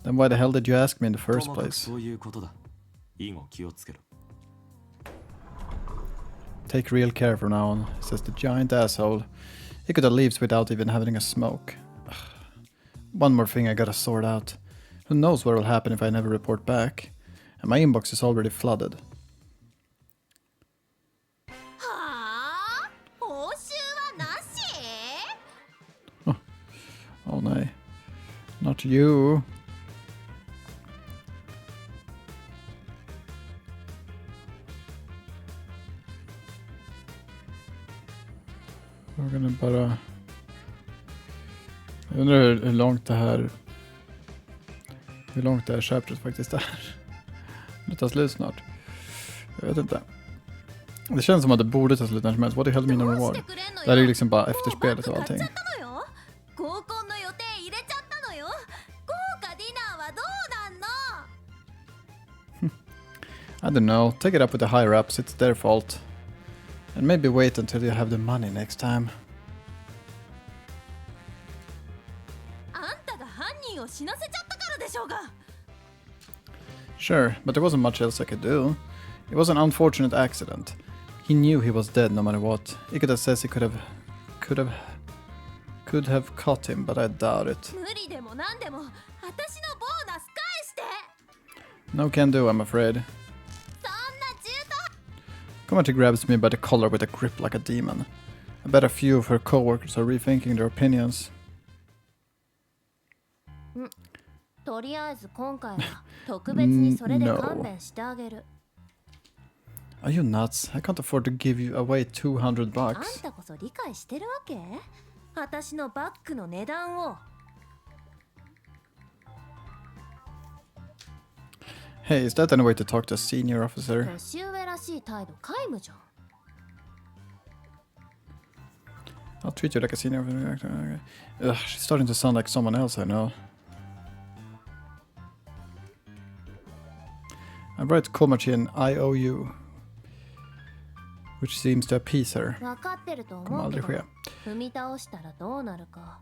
Then why the hell did you ask me in the と first もかく place? そういうことだ。以後気をつけろ。 Take real care from now on, says the giant asshole. Ikuta leaves without even having a smoke. One more thing I gotta sort out. Who knows what will happen if I never report back? And my inbox is already flooded. はあ、報酬はなし？ Oh no. Not you. We're gonna bara... Jag undrar hur långt det här... Hur långt det här chapteret faktiskt är. Det tar slut snart. Jag vet inte. Det känns som att det borde ta slut när som helst. What the hell mean reward? Det här är ju liksom bara efterspelet och allting. 合コンの予定入れちゃったのよ。豪華ディナーはどうなんの？ I don't know. Take it up with the higher ups. It's their fault. And maybe wait until you have the money next time. あんたが犯人を死なせちゃったからでしょうが。 Sure, but there wasn't much else I could do. It was an unfortunate accident. He knew he was dead no matter what. Ikuta says he could have caught him, but I doubt it. 無理でもなんでも私のボーナス返して。 No can do, I'm afraid. そんな中途 Komati grabs me by the collar with a grip like a demon. I bet a few of her coworkers are rethinking their opinions. とりあえず今回は特別にそれで勘弁してあげる。 Are you nuts? I can't afford to give you away 200あん bucks. たこそ理解してるわけ？私のバッグの値段を。 Hey, is that any way to talk to a senior officer? 年上らしい態度皆無じゃん。 I'll treat you like a senior officer. Ugh, she's starting to sound like someone else I know. write Komachi an IOU, which seems to appease her. 分かってると Kommer 思うけ aldrig ど ske. 踏み倒したらどうなるか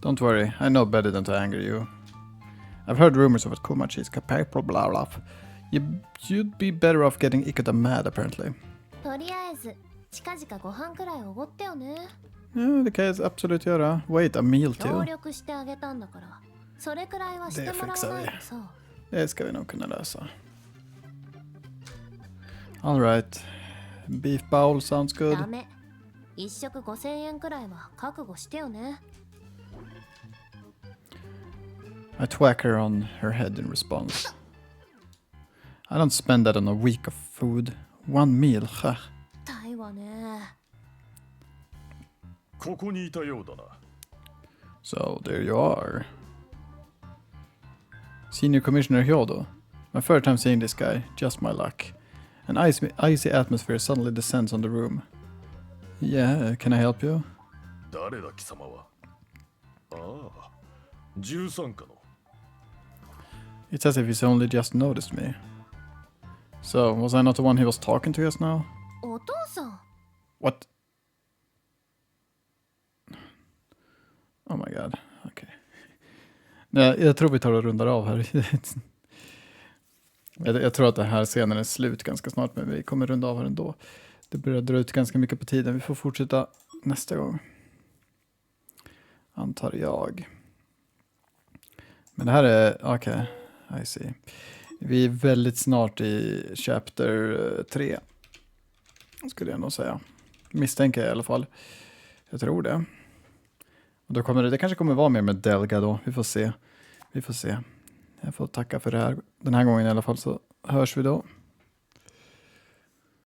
Don't worry, I know better than to anger you. I've heard rumors of what Komachi is capable, blah blah. You'd be better off getting Ikuta mad, apparently. とりあえず近々ご飯くらいおごってよね Ja, det kan jag absolut göra. Wait, a meal 協 too? 力してあげたんだからそれくらいはしてもらわないとさ Det ska vi nog kunna lösa. Alright. Beef bowl sounds good. ダメ一食5000円くらいは覚悟してよね I twack her on her head in response. I don't spend that on a week of food. One meal, ha. たいわねここにいたようだな。 So, there you are. Senior Commissioner Hyodo. My third time seeing this guy. Just my luck. An icy atmosphere suddenly descends on the room. Yeah, can I help you? 誰だ貴様は。ああ、13課の。 It's as if he's only just noticed me. So, was I not the one he was talking to just now? お父さん What? Oh my god, okej. Nej, jag tror vi tar och rundar av här. jag tror att det här scenen är slut ganska snart, men vi kommer runda av här ändå. Det börjar dra ut ganska mycket på tiden. Vi får fortsätta nästa gång. Antar jag. Men det här är, okej, I see. Vi är väldigt snart i chapter 3. Skulle jag nog säga. Misstänker jag i alla fall. Jag tror det. Och då kommer det kanske kommer vara mer med Delga då. Vi får se. Vi får se. Jag får tacka för det här. Den här gången i alla fall, så hörs vi då.